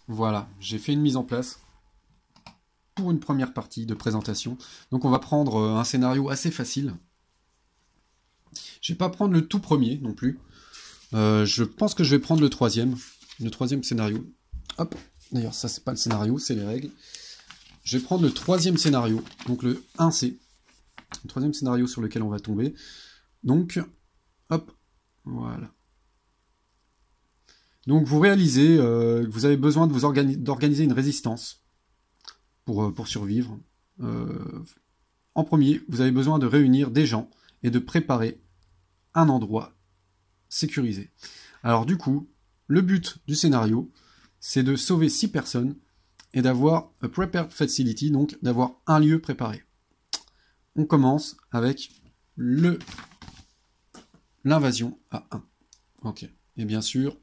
Voilà, j'ai fait une mise en place pour une première partie de présentation. Donc on va prendre un scénario assez facile. Je vais pas prendre le tout premier non plus. Je pense que je vais prendre le troisième scénario. Hop, d'ailleurs ça c'est pas le scénario, c'est les règles. Je vais prendre le troisième scénario, donc le 1C. Le troisième scénario sur lequel on va tomber. Donc, hop, voilà. Donc vous réalisez que vous avez besoin d'organiser une résistance pour survivre. En premier, vous avez besoin de réunir des gens et de préparer un endroit sécurisé. Alors du coup, le but du scénario, c'est de sauver 6 personnes et d'avoir a prepared facility, donc d'avoir un lieu préparé. On commence avec l'invasion à 1. Ok. Et bien sûr,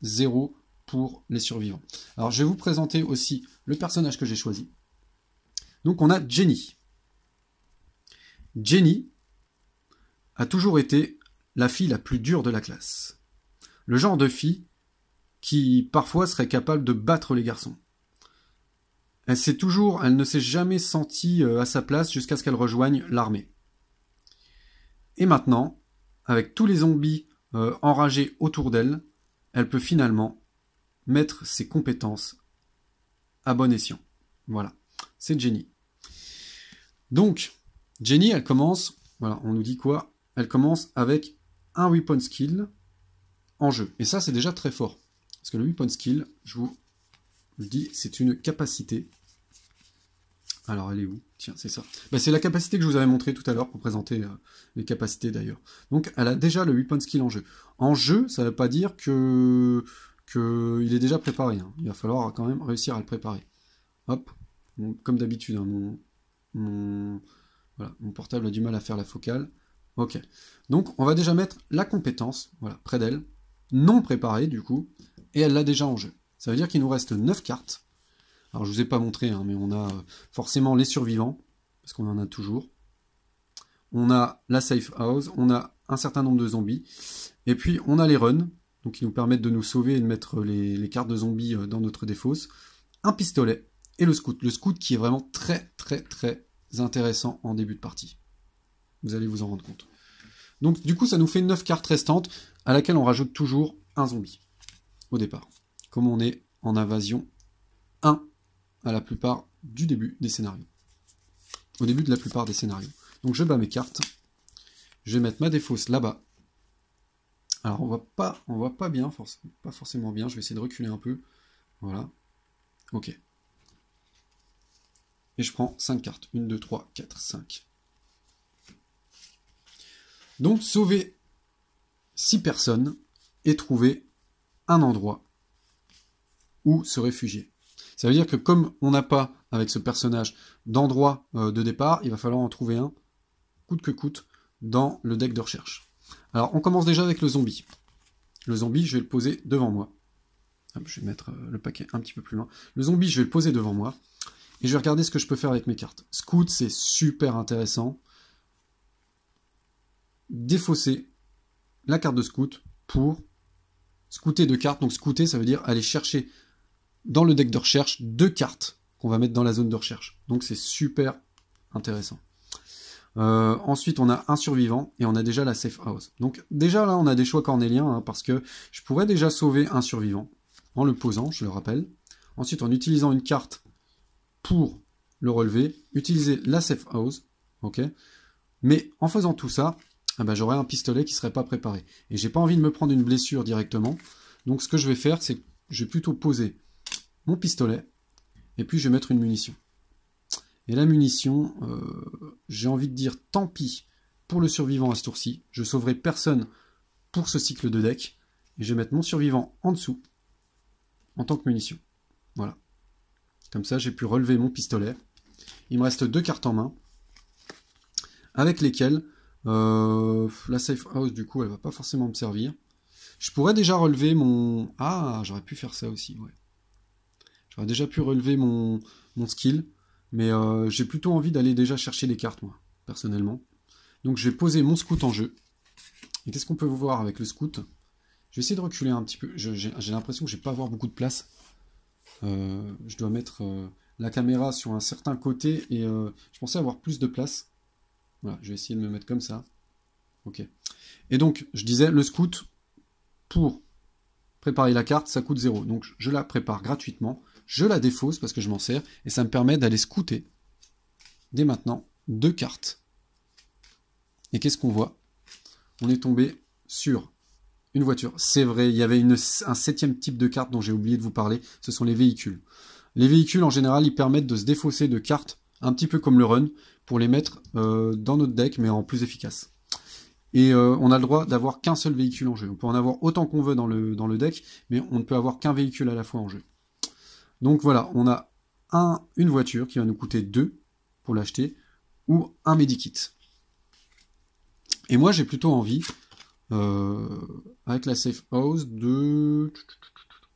0 pour les survivants. Alors je vais vous présenter aussi le personnage que j'ai choisi. Donc on a Jenny. Jenny a toujours été la fille la plus dure de la classe. Le genre de fille qui parfois serait capable de battre les garçons. Elle ne s'est jamais sentie à sa place jusqu'à ce qu'elle rejoigne l'armée. Et maintenant, avec tous les zombies enragés autour d'elle, elle peut finalement mettre ses compétences à bon escient. Voilà, c'est Jenny. Donc, Jenny, elle commence, voilà, on nous dit quoi? Elle commence avec un weapon skill en jeu. Et ça, c'est déjà très fort. Parce que le weapon skill, je vous le dis, c'est une capacité. Alors, elle est où? Tiens, c'est ça. Ben, c'est la capacité que je vous avais montré tout à l'heure pour présenter les capacités d'ailleurs. Donc, elle a déjà le weapon skill en jeu. En jeu, ça ne veut pas dire qu'il est déjà préparé. Hein. Il va falloir quand même réussir à le préparer. Hop. Bon, comme d'habitude, hein, mon portable a du mal à faire la focale. Ok. Donc, on va déjà mettre la compétence, voilà, près d'elle, non préparée du coup, et elle l'a déjà en jeu. Ça veut dire qu'il nous reste 9 cartes. Alors, je ne vous ai pas montré, hein, mais on a forcément les survivants, parce qu'on en a toujours. On a la safe house, on a un certain nombre de zombies, et puis on a les runs, donc qui nous permettent de nous sauver et de mettre les cartes de zombies dans notre défausse. Un pistolet, et le scout. Le scout qui est vraiment très très très intéressant en début de partie. Vous allez vous en rendre compte. Donc du coup ça nous fait 9 cartes restantes à laquelle on rajoute toujours un zombie au départ. Comme on est en invasion 1 à la plupart du début des scénarios. Au début de la plupart des scénarios. Donc je bats mes cartes. Je vais mettre ma défausse là-bas. Alors on voit pas bien, pas forcément bien. Je vais essayer de reculer un peu. Voilà. Ok. Et je prends 5 cartes. 1, 2, 3, 4, 5. Donc, sauver 6 personnes et trouver un endroit où se réfugier. Ça veut dire que comme on n'a pas, avec ce personnage, d'endroit de départ, il va falloir en trouver un, coûte que coûte, dans le deck de recherche. Alors, on commence déjà avec le zombie. Le zombie, je vais le poser devant moi. Hop, je vais mettre le paquet un petit peu plus loin. Le zombie, je vais le poser devant moi. Et je vais regarder ce que je peux faire avec mes cartes. Scout, c'est super intéressant. Défausser la carte de scout pour scouter 2 cartes. Donc scouter, ça veut dire aller chercher dans le deck de recherche 2 cartes qu'on va mettre dans la zone de recherche. Donc c'est super intéressant. Ensuite, on a un survivant et on a déjà la safe house. Donc déjà là, on a des choix cornéliens hein, parce que je pourrais déjà sauver un survivant en le posant, je le rappelle. Ensuite, en utilisant une carte pour le relever, utiliser la safe house, ok. Mais en faisant tout ça, eh ben, j'aurai un pistolet qui ne serait pas préparé. Et j'ai pas envie de me prendre une blessure directement. Donc ce que je vais faire, c'est que je vais plutôt poser mon pistolet et puis je vais mettre une munition. Et la munition, j'ai envie de dire tant pis pour le survivant à ce tour-ci. Je sauverai personne pour ce cycle de deck. Et je vais mettre mon survivant en dessous en tant que munition. Voilà. Comme ça, j'ai pu relever mon pistolet. Il me reste 2 cartes en main avec lesquelles la safe house, du coup, elle va pas forcément me servir. Je pourrais déjà relever mon... Ah, j'aurais pu faire ça aussi, ouais. J'aurais déjà pu relever mon skill, mais j'ai plutôt envie d'aller déjà chercher les cartes, moi, personnellement. Donc je vais poser mon scout en jeu. Et qu'est-ce qu'on peut voir avec le scout? Je vais essayer de reculer un petit peu. J'ai l'impression que je vais pas avoir beaucoup de place. Je dois mettre la caméra sur un certain côté et je pensais avoir plus de place. Voilà, je vais essayer de me mettre comme ça. Ok. Et donc, je disais, le scout, pour préparer la carte, ça coûte 0. Donc, je la prépare gratuitement, je la défausse parce que je m'en sers, et ça me permet d'aller scouter, dès maintenant, 2 cartes. Et qu'est-ce qu'on voit? On est tombé sur une voiture. C'est vrai, il y avait un 7e type de carte dont j'ai oublié de vous parler, ce sont les véhicules. Les véhicules, en général, ils permettent de se défausser de cartes, un petit peu comme le run, pour les mettre dans notre deck, mais en plus efficace. Et on a le droit d'avoir qu'un seul véhicule en jeu. On peut en avoir autant qu'on veut dans le deck, mais on ne peut avoir qu'un véhicule à la fois en jeu. Donc voilà, on a une voiture qui va nous coûter 2 pour l'acheter, ou un medikit. Et moi j'ai plutôt envie, avec la safe house, de...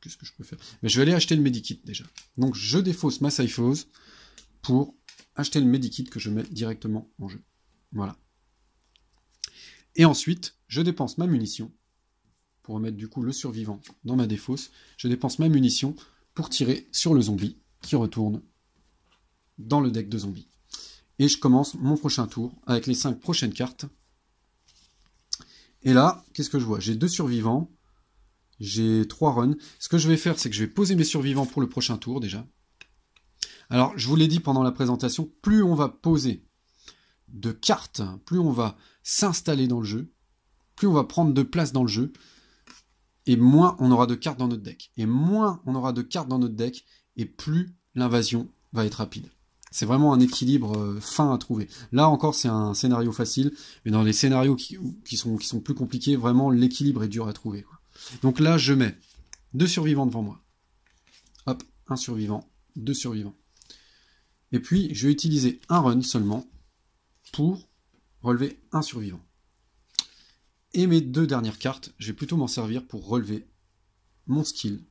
Qu'est-ce que je peux faire? Mais je vais aller acheter le medikit déjà. Donc je défausse ma safe house pour acheter le medikit que je mets directement en jeu. Voilà. Et ensuite, je dépense ma munition, pour remettre du coup le survivant dans ma défausse, je dépense ma munition pour tirer sur le zombie qui retourne dans le deck de zombies. Et je commence mon prochain tour avec les 5 prochaines cartes. Et là, qu'est-ce que je vois? J'ai 2 survivants, j'ai 3 runs. Ce que je vais faire, c'est que je vais poser mes survivants pour le prochain tour déjà. Alors, je vous l'ai dit pendant la présentation, plus on va poser de cartes, plus on va s'installer dans le jeu, plus on va prendre de place dans le jeu, et moins on aura de cartes dans notre deck. Et moins on aura de cartes dans notre deck, et plus l'invasion va être rapide. C'est vraiment un équilibre fin à trouver. Là encore, c'est un scénario facile, mais dans les scénarios qui sont plus compliqués, vraiment l'équilibre est dur à trouver, quoi. Donc là, je mets 2 survivants devant moi. Hop, un survivant, 2 survivants. Et puis, je vais utiliser un run seulement pour relever un survivant. Et mes 2 dernières cartes, je vais plutôt m'en servir pour relever mon skill,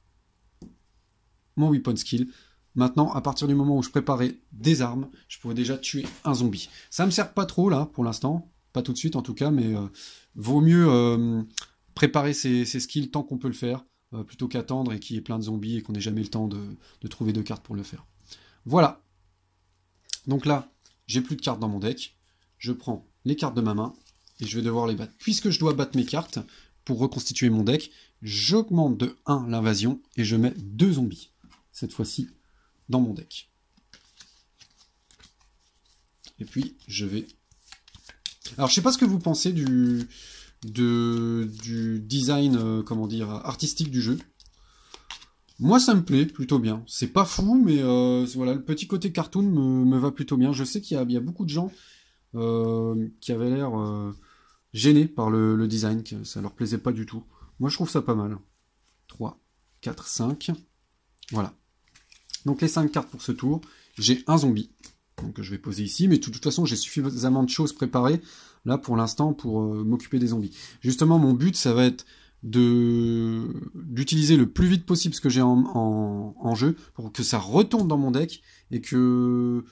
mon weapon skill. Maintenant, à partir du moment où je préparais des armes, je pouvais déjà tuer un zombie. Ça me sert pas trop là, pour l'instant, pas tout de suite en tout cas, mais vaut mieux préparer ses skills tant qu'on peut le faire, plutôt qu'attendre et qu'il y ait plein de zombies et qu'on n'ait jamais le temps de trouver 2 cartes pour le faire. Voilà. Donc là, j'ai plus de cartes dans mon deck. Je prends les cartes de ma main et je vais devoir les battre. Puisque je dois battre mes cartes pour reconstituer mon deck, j'augmente de 1 l'invasion et je mets 2 zombies, cette fois-ci, dans mon deck. Et puis, je vais... Alors, je sais pas ce que vous pensez du design, comment dire, artistique du jeu. Moi, ça me plaît plutôt bien. C'est pas fou, mais voilà, le petit côté cartoon me va plutôt bien. Je sais qu'il y a beaucoup de gens qui avaient l'air gênés par le design, que ça leur plaisait pas du tout. Moi, je trouve ça pas mal. 3, 4, 5. Voilà. Donc, les 5 cartes pour ce tour. J'ai un zombie, donc je vais poser ici. Mais de toute façon, j'ai suffisamment de choses préparées, là, pour l'instant, pour m'occuper des zombies. Justement, mon but, ça va être d'utiliser le plus vite possible ce que j'ai en jeu pour que ça retourne dans mon deck et que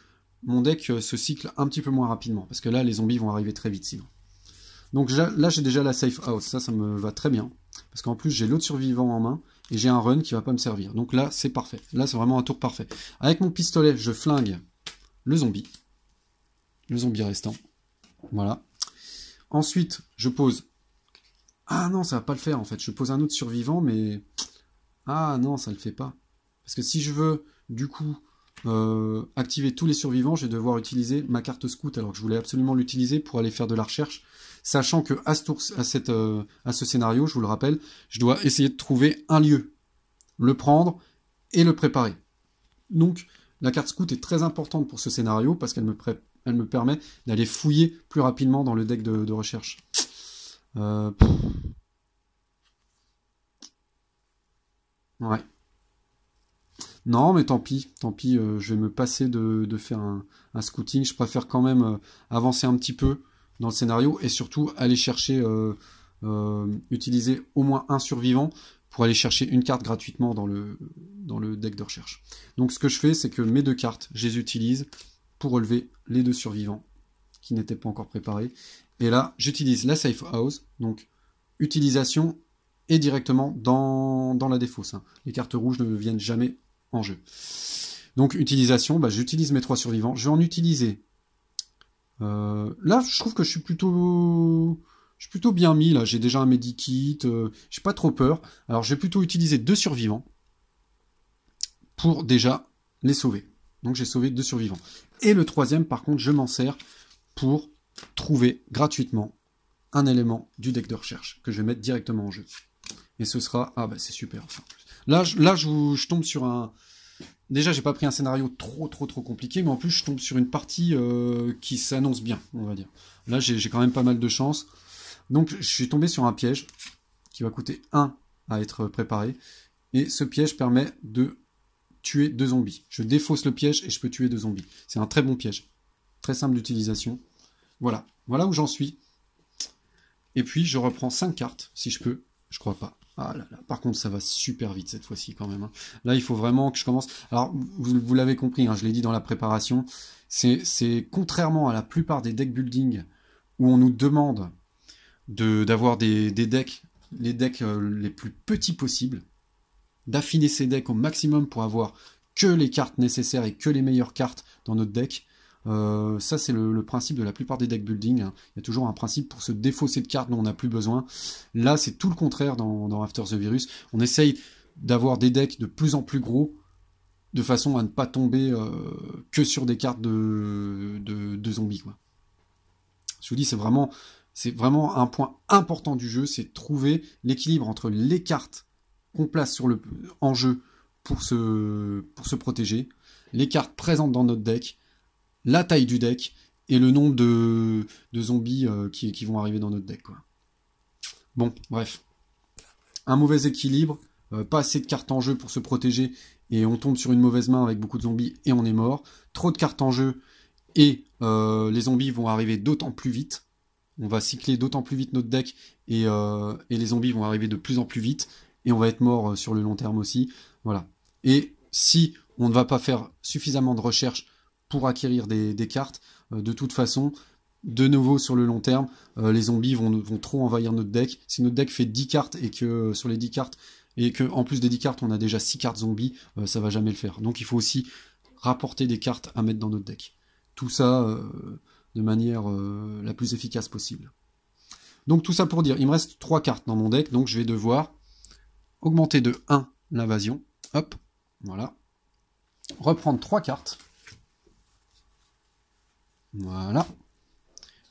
mon deck se cycle un petit peu moins rapidement parce que là les zombies vont arriver très vite sinon. Donc là j'ai déjà la safe house, ça me va très bien parce qu'en plus j'ai l'autre survivant en main et j'ai un run qui va pas me servir, donc là c'est parfait, là c'est vraiment un tour parfait. Avec mon pistolet je flingue le zombie restant, voilà. Ensuite je pose... Ah non, ça va pas le faire en fait. Je pose un autre survivant, mais... Ah non, ça le fait pas. Parce que si je veux, du coup, activer tous les survivants, je vais devoir utiliser ma carte scout, alors que je voulais absolument l'utiliser pour aller faire de la recherche. Sachant que à ce scénario, je vous le rappelle, je dois essayer de trouver un lieu, le prendre et le préparer. Donc, la carte scout est très importante pour ce scénario, parce qu'elle me permet d'aller fouiller plus rapidement dans le deck de recherche. Ouais. Non, mais tant pis, je vais me passer de faire un scouting. Je préfère quand même avancer un petit peu dans le scénario et surtout aller chercher, utiliser au moins un survivant pour aller chercher une carte gratuitement dans le deck de recherche. Donc ce que je fais, c'est que mes 2 cartes, je les utilise pour relever les 2 survivants qui n'étaient pas encore préparés. Et là, j'utilise la safe house, donc utilisation et directement dans la défausse. Les cartes rouges ne viennent jamais en jeu. Donc utilisation, bah, j'utilise mes 3 survivants. Je vais en utiliser. Là, je trouve que je suis plutôt bien mis. Là, j'ai déjà un medikit. J'ai pas trop peur. Alors, je vais plutôt utiliser 2 survivants pour déjà les sauver. Donc, j'ai sauvé 2 survivants. Et le 3e, par contre, je m'en sers pour trouver gratuitement un élément du deck de recherche que je vais mettre directement en jeu. Et ce sera... Ah, bah, c'est super. Ça. Là, je tombe sur un... Déjà, j'ai pas pris un scénario trop compliqué, mais en plus, je tombe sur une partie qui s'annonce bien, on va dire. Là, j'ai quand même pas mal de chance. Donc, je suis tombé sur un piège qui va coûter 1 à être préparé. Et ce piège permet de tuer 2 zombies. Je défausse le piège et je peux tuer 2 zombies. C'est un très bon piège. Très simple d'utilisation. Voilà. Voilà où j'en suis. Et puis, je reprends 5 cartes, si je peux. Je crois pas. Ah là là. Par contre, ça va super vite cette fois-ci quand même. Hein. Là, il faut vraiment que je commence... Alors, vous l'avez compris, hein, je l'ai dit dans la préparation, c'est contrairement à la plupart des deck building où on nous demande d'avoir des decks, les decks les plus petits possibles, d'affiner ces decks au maximum pour avoir que les cartes nécessaires et que les meilleures cartes dans notre deck. Ça, c'est le principe de la plupart des deck building. Hein. Il y a toujours un principe pour se défausser de cartes dont on n'a plus besoin. Là, c'est tout le contraire dans After the Virus. On essaye d'avoir des decks de plus en plus gros, de façon à ne pas tomber que sur des cartes de zombies. Quoi. Je vous dis, c'est vraiment un point important du jeu, c'est trouver l'équilibre entre les cartes qu'on place en jeu pour se protéger, les cartes présentes dans notre deck, la taille du deck et le nombre de zombies qui vont arriver dans notre deck. Quoi. Bon, bref. Un mauvais équilibre, pas assez de cartes en jeu pour se protéger et on tombe sur une mauvaise main avec beaucoup de zombies et on est mort. Trop de cartes en jeu et les zombies vont arriver d'autant plus vite. On va cycler d'autant plus vite notre deck et les zombies vont arriver de plus en plus vite et on va être mort sur le long terme aussi. Voilà. Et si on ne va pas faire suffisamment de recherche pour acquérir des cartes, de toute façon, de nouveau sur le long terme, les zombies vont trop envahir notre deck. Si notre deck fait 10 cartes et que sur les 10 cartes, et que en plus des 10 cartes, on a déjà 6 cartes zombies, ça va jamais le faire. Donc il faut aussi rapporter des cartes à mettre dans notre deck. Tout ça de manière la plus efficace possible. Donc tout ça pour dire, il me reste 3 cartes dans mon deck, donc je vais devoir augmenter de 1 l'invasion. Hop, voilà. Reprendre 3 cartes. Voilà.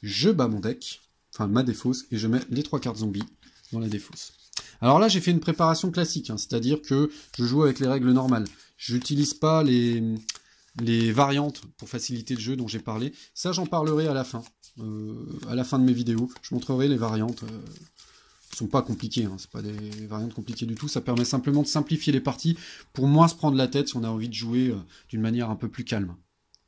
Je bats mon deck, enfin ma défausse, et je mets les 3 cartes zombies dans la défausse. Alors là, j'ai fait une préparation classique, hein, c'est-à-dire que je joue avec les règles normales. Je n'utilise pas les variantes pour faciliter le jeu dont j'ai parlé. Ça, j'en parlerai à la fin de mes vidéos. Je montrerai les variantes. Sont pas compliquées, hein, c'est pas des variantes compliquées du tout. Ça permet simplement de simplifier les parties pour moins se prendre la tête si on a envie de jouer d'une manière un peu plus calme.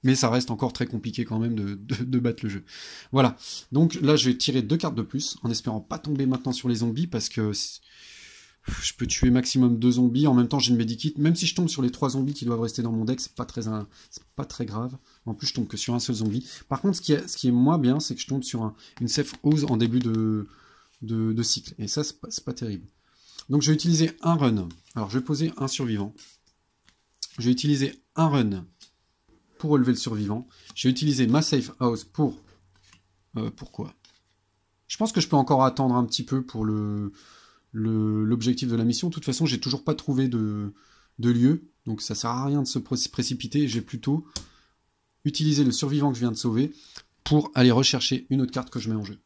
Mais ça reste encore très compliqué quand même de battre le jeu. Voilà. Donc là, je vais tirer 2 cartes de plus, en espérant pas tomber maintenant sur les zombies, parce que je peux tuer maximum 2 zombies. En même temps, j'ai une medikit. Même si je tombe sur les 3 zombies qui doivent rester dans mon deck, c'est pas très grave. En plus, je tombe que sur un seul zombie. Par contre, ce qui est moins bien, c'est que je tombe sur une safe house en début de cycle. Et ça, c'est pas terrible. Donc, je vais utiliser un run. Alors, je vais poser un survivant. Je vais utiliser un run pour relever le survivant. Je vais utiliser ma safe house pour... pourquoi ? Je pense que je peux encore attendre un petit peu pour l'objectif de la mission. De toute façon, j'ai toujours pas trouvé de lieu. Donc ça sert à rien de se précipiter. J'ai plutôt utilisé le survivant que je viens de sauver pour aller rechercher une autre carte que je mets en jeu.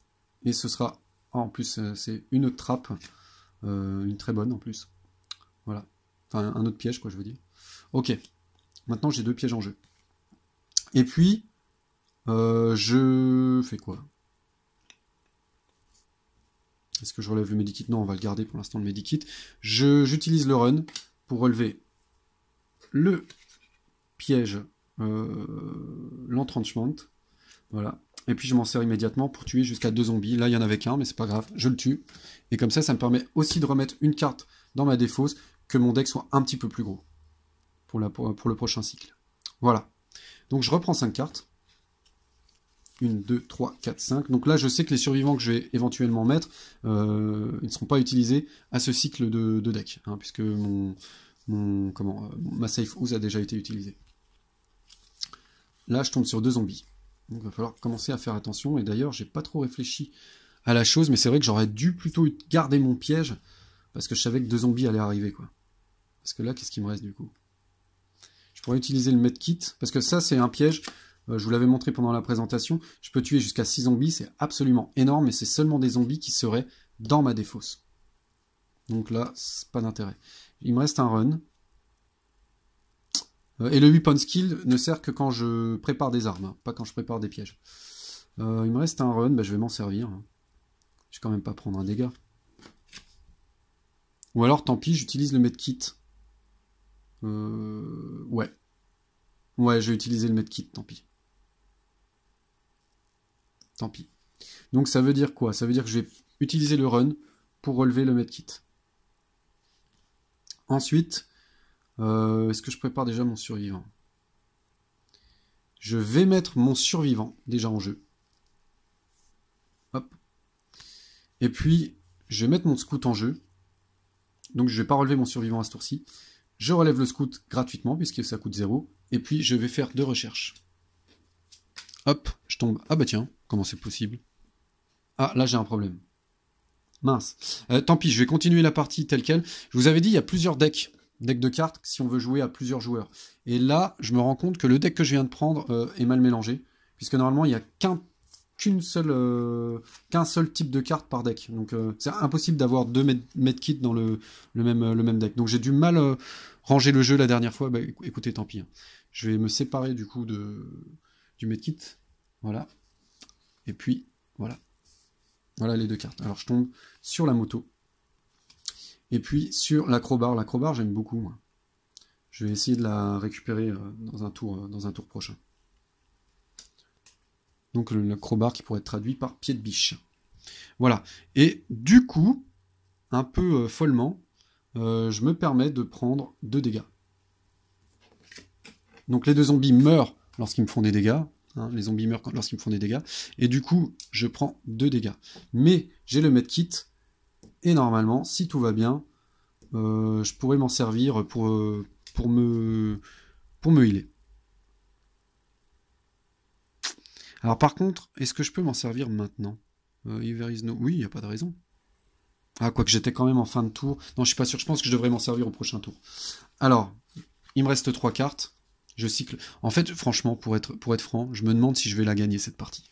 Et ce sera... en plus, c'est une autre trappe. Une très bonne en plus. Voilà. Enfin, un autre piège, quoi, je veux dire. Ok. Maintenant, j'ai 2 pièges en jeu. Et puis, je fais quoi? Est-ce que je relève le medikit? Non, on va le garder pour l'instant, le medikit. J'utilise le run pour relever le piège, l'entrenchment. Voilà. Et puis je m'en sers immédiatement pour tuer jusqu'à 2 zombies. Là, il n'y en avait qu'un, mais c'est pas grave, je le tue. Et comme ça me permet aussi de remettre une carte dans ma défausse, que mon deck soit un petit peu plus gros pour le prochain cycle. Voilà. Donc je reprends 5 cartes. 1, 2, 3, 4, 5. Donc là, je sais que les survivants que je vais éventuellement mettre, ils ne seront pas utilisés à ce cycle de deck, hein, puisque mon ma safe house a déjà été utilisée. Là, je tombe sur 2 zombies. Donc, il va falloir commencer à faire attention. Et d'ailleurs, j'ai pas trop réfléchi à la chose, mais c'est vrai que j'aurais dû plutôt garder mon piège, parce que je savais que 2 zombies allaient arriver, quoi. Parce que là, qu'est-ce qui me reste, du coup? Je pourrais utiliser le medkit, parce que ça, c'est un piège. Je vous l'avais montré pendant la présentation. Je peux tuer jusqu'à 6 zombies, c'est absolument énorme, et c'est seulement des zombies qui seraient dans ma défausse. Donc là, c'est pas d'intérêt. Il me reste un run. Et le weapon skill ne sert que quand je prépare des armes, hein, pas quand je prépare des pièges. Il me reste un run, bah, je vais m'en servir. Hein. Je vais quand même pas prendre un dégât. Ou alors, tant pis, j'utilise le medkit. Ouais. Ouais, je vais utiliser le medkit, tant pis. Tant pis. Donc ça veut dire quoi? Ça veut dire que je vais utiliser le run pour relever le medkit. Ensuite, est-ce que je prépare déjà mon survivant? Je vais mettre mon survivant déjà en jeu. Hop. Et puis, je vais mettre mon scout en jeu. Donc je ne vais pas relever mon survivant à ce tour-ci. Je relève le scout gratuitement, puisque ça coûte 0. Et puis, je vais faire 2 recherches. Hop, je tombe. Ah bah tiens, comment c'est possible? Ah, là j'ai un problème. Mince. Tant pis, je vais continuer la partie telle qu'elle. Je vous avais dit, il y a plusieurs decks de cartes si on veut jouer à plusieurs joueurs. Et là, je me rends compte que le deck que je viens de prendre est mal mélangé, puisque normalement, il n'y a qu'un seul type de carte par deck. Donc c'est impossible d'avoir 2 medkits dans le même deck. Donc j'ai du mal ranger le jeu la dernière fois. Bah, écoutez, tant pis. Hein. Je vais me séparer du coup du medkit. Voilà. Et puis, voilà. Voilà les 2 cartes. Alors je tombe sur la moto. Et puis sur l'acrobar. L'acrobar, j'aime beaucoup. Moi. Je vais essayer de la récupérer dans un tour prochain. Donc l'acrobar qui pourrait être traduit par pied de biche. Voilà. Et du coup, un peu follement, je me permets de prendre 2 dégâts. Donc les 2 zombies meurent lorsqu'ils me font des dégâts. Hein, les zombies meurent lorsqu'ils me font des dégâts. Et du coup, je prends 2 dégâts. Mais j'ai le medkit. Et normalement, si tout va bien, je pourrais m'en servir pour me healer. Alors par contre, est-ce que je peux m'en servir maintenant? Oui, il n'y a pas de raison. Ah, quoique j'étais quand même en fin de tour. Non, je suis pas sûr, je pense que je devrais m'en servir au prochain tour. Alors, il me reste 3 cartes. Je cycle. En fait, franchement, pour être franc, je me demande si je vais la gagner cette partie.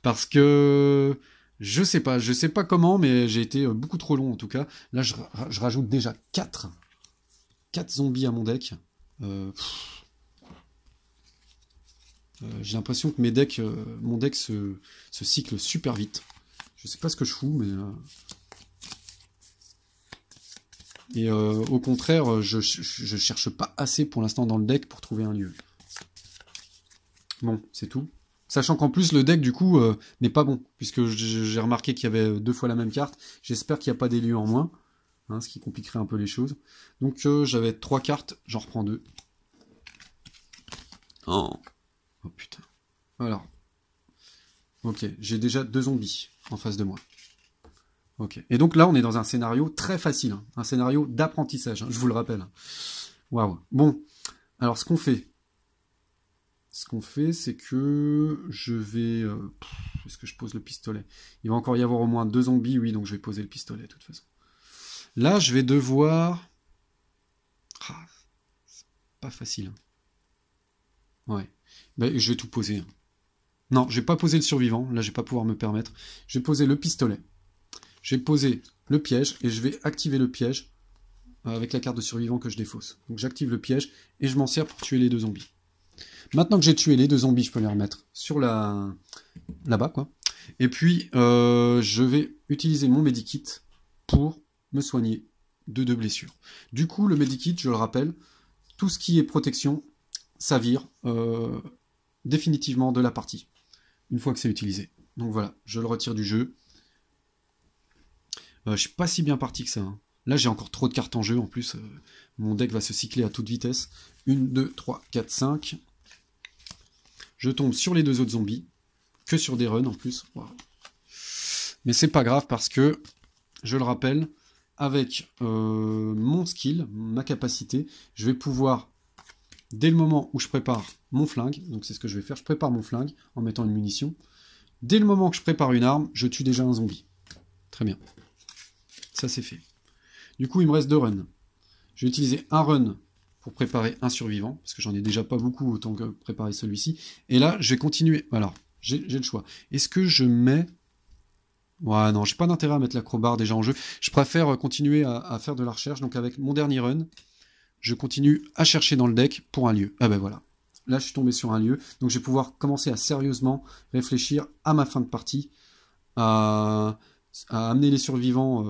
Parce que je sais pas comment, mais j'ai été beaucoup trop long en tout cas. Là, je rajoute déjà 4 zombies à mon deck. J'ai l'impression que mon deck se cycle super vite. Je sais pas ce que je fous, mais... Et au contraire, je cherche pas assez pour l'instant dans le deck pour trouver un lieu. Bon, c'est tout. Sachant qu'en plus, le deck, du coup, n'est pas bon. Puisque j'ai remarqué qu'il y avait 2 fois la même carte. J'espère qu'il n'y a pas des lieux en moins. Hein, ce qui compliquerait un peu les choses. Donc, j'avais 3 cartes. J'en reprends 2. Oh putain. Alors. Ok, j'ai déjà 2 zombies en face de moi. Ok. Et donc là, on est dans un scénario très facile. Hein, un scénario d'apprentissage, hein, je vous le rappelle. Waouh. Bon, alors ce qu'on fait, c'est que je vais... est-ce que je pose le pistolet? Il va encore y avoir au moins 2 zombies, oui, donc je vais poser le pistolet de toute façon. Là, je vais devoir... Ah, c'est pas facile. Hein. Ouais. Ben, je vais tout poser. Hein. Non, je vais pas poser le survivant. Là, je vais pas pouvoir me permettre. Je vais poser le pistolet. Je vais poser le piège et je vais activer le piège avec la carte de survivant que je défausse. Donc j'active le piège et je m'en sers pour tuer les 2 zombies. Maintenant que j'ai tué les 2 zombies, je peux les remettre sur là-bas, quoi. Et puis, je vais utiliser mon medikit pour me soigner de 2 blessures. Du coup, le medikit, je le rappelle, tout ce qui est protection, ça vire définitivement de la partie, une fois que c'est utilisé. Donc voilà, je le retire du jeu. Je suis pas si bien parti que ça. Hein. Là, j'ai encore trop de cartes en jeu. En plus, mon deck va se cycler à toute vitesse. 1, 2, 3, 4, 5. Je tombe sur les 2 autres zombies. Que sur des runs en plus. Wow. Mais c'est pas grave parce que, je le rappelle, avec mon skill, ma capacité, je vais pouvoir, dès le moment où je prépare mon flingue, donc c'est ce que je vais faire, je prépare mon flingue en mettant une munition. Dès le moment que je prépare une arme, je tue déjà un zombie. Très bien. Ça c'est fait. Du coup, il me reste 2 runs. Je vais utiliser un run pour préparer un survivant, parce que j'en ai déjà pas beaucoup, autant que préparer celui-ci. Et là, je vais continuer. Alors, j'ai le choix. Est-ce que je mets... Ouais, non, j'ai pas d'intérêt à mettre l'acrobat déjà en jeu. Je préfère continuer à faire de la recherche. Donc avec mon dernier run, je continue à chercher dans le deck pour un lieu. Ah ben voilà. Là, je suis tombé sur un lieu. Donc je vais pouvoir commencer à sérieusement réfléchir à ma fin de partie, à amener les survivants,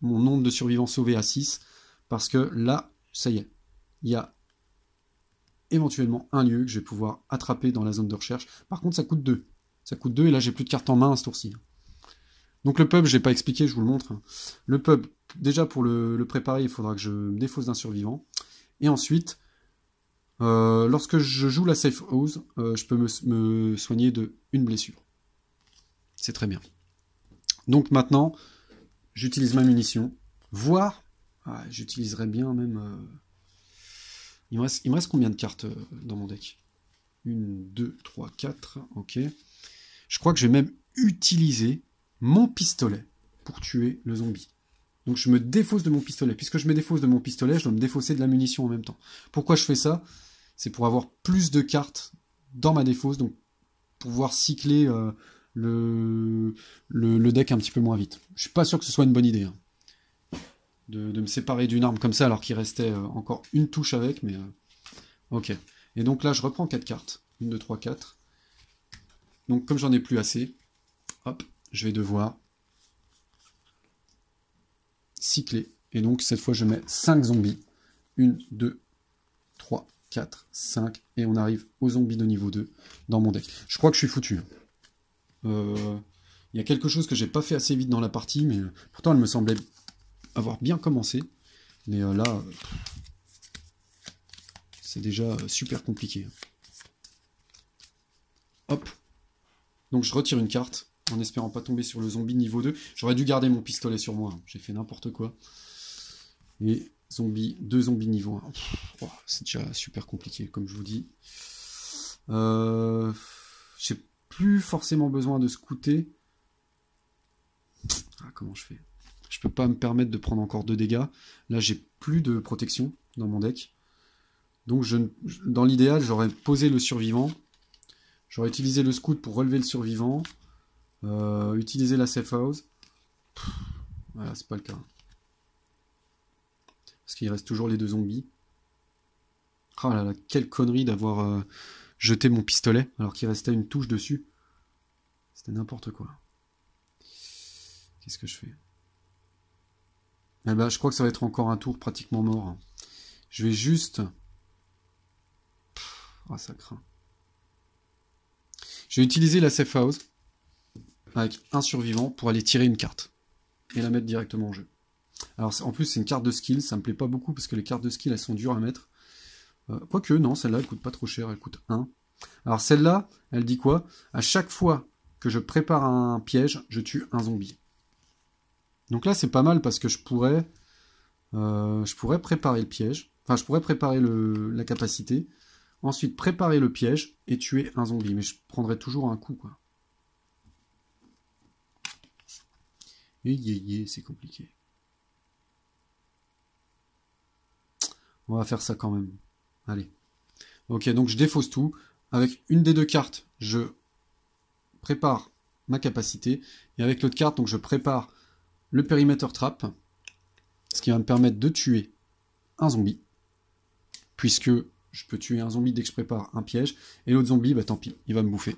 mon nombre de survivants sauvés à 6. Parce que là, ça y est, il y a éventuellement un lieu que je vais pouvoir attraper dans la zone de recherche. Par contre, ça coûte 2. Ça coûte 2 et là, j'ai plus de cartes en main à ce tour-ci. Donc le pub, je l'ai pas expliqué, je vous le montre. Le pub, déjà pour le préparer, il faudra que je me défausse d'un survivant. Et ensuite, lorsque je joue la safe house, je peux me soigner de une blessure. C'est très bien. Donc maintenant, j'utilise ma munition, voire, j'utiliserai bien même... Il me reste combien de cartes dans mon deck? 1, 2, 3, 4, ok. Je crois que je vais même utiliser mon pistolet pour tuer le zombie. Donc je me défausse de mon pistolet. Puisque je me défausse de mon pistolet, je dois me défausser de la munition en même temps. Pourquoi je fais ça? C'est pour avoir plus de cartes dans ma défausse, donc pouvoir cycler le deck un petit peu moins vite. Je suis pas sûr que ce soit une bonne idée, hein, de me séparer d'une arme comme ça alors qu'il restait encore une touche avec, mais ok. Et donc là je reprends 4 cartes. 1, 2, 3, 4. Donc comme j'en ai plus assez, hop, je vais devoir cycler. Et donc cette fois je mets 5 zombies. 1, 2, 3, 4, 5. Et on arrive aux zombies de niveau 2 dans mon deck. Je crois que je suis foutu. Il y a quelque chose que j'ai pas fait assez vite dans la partie, mais pourtant elle me semblait avoir bien commencé. Mais là, c'est déjà super compliqué. Hop. Donc je retire une carte, en espérant pas tomber sur le zombie niveau 2. J'aurais dû garder mon pistolet sur moi, hein. J'ai fait n'importe quoi. Et zombie, 2 zombies niveau 1. Oh, c'est déjà super compliqué, comme je vous dis. J'ai plus forcément besoin de scouter. Comment je fais? Je peux pas me permettre de prendre encore 2 dégâts. Là, j'ai plus de protection dans mon deck. Donc, dans l'idéal, j'aurais posé le survivant. J'aurais utilisé le scout pour relever le survivant. Utiliser la safe house. Voilà, c'est pas le cas. Parce qu'il reste toujours les 2 zombies. Oh là là, quelle connerie d'avoir jeté mon pistolet alors qu'il restait une touche dessus. C'était n'importe quoi. Qu'est-ce que je fais? Eh ben, je crois que ça va être encore un tour pratiquement mort. Je vais juste... Ah, ça craint. Je vais utiliser la safe house avec un survivant pour aller tirer une carte et la mettre directement en jeu. Alors en plus c'est une carte de skill, ça me plaît pas beaucoup parce que les cartes de skill elles sont dures à mettre. Quoique non, celle-là elle coûte pas trop cher, elle coûte 1. Alors celle-là, elle dit quoi? À chaque fois que je prépare un piège, je tue un zombie. Donc là c'est pas mal parce que je pourrais préparer le piège, enfin je pourrais préparer la capacité, ensuite préparer le piège et tuer un zombie, mais je prendrais toujours un coup quoi. Et c'est compliqué. On va faire ça quand même. Allez. Ok, donc je défausse tout. Avec une des 2 cartes, je prépare ma capacité. Et avec l'autre carte, donc je prépare le périmètre trap. Ce qui va me permettre de tuer un zombie. Puisque je peux tuer un zombie dès que je prépare un piège. Et l'autre zombie, bah tant pis, il va me bouffer.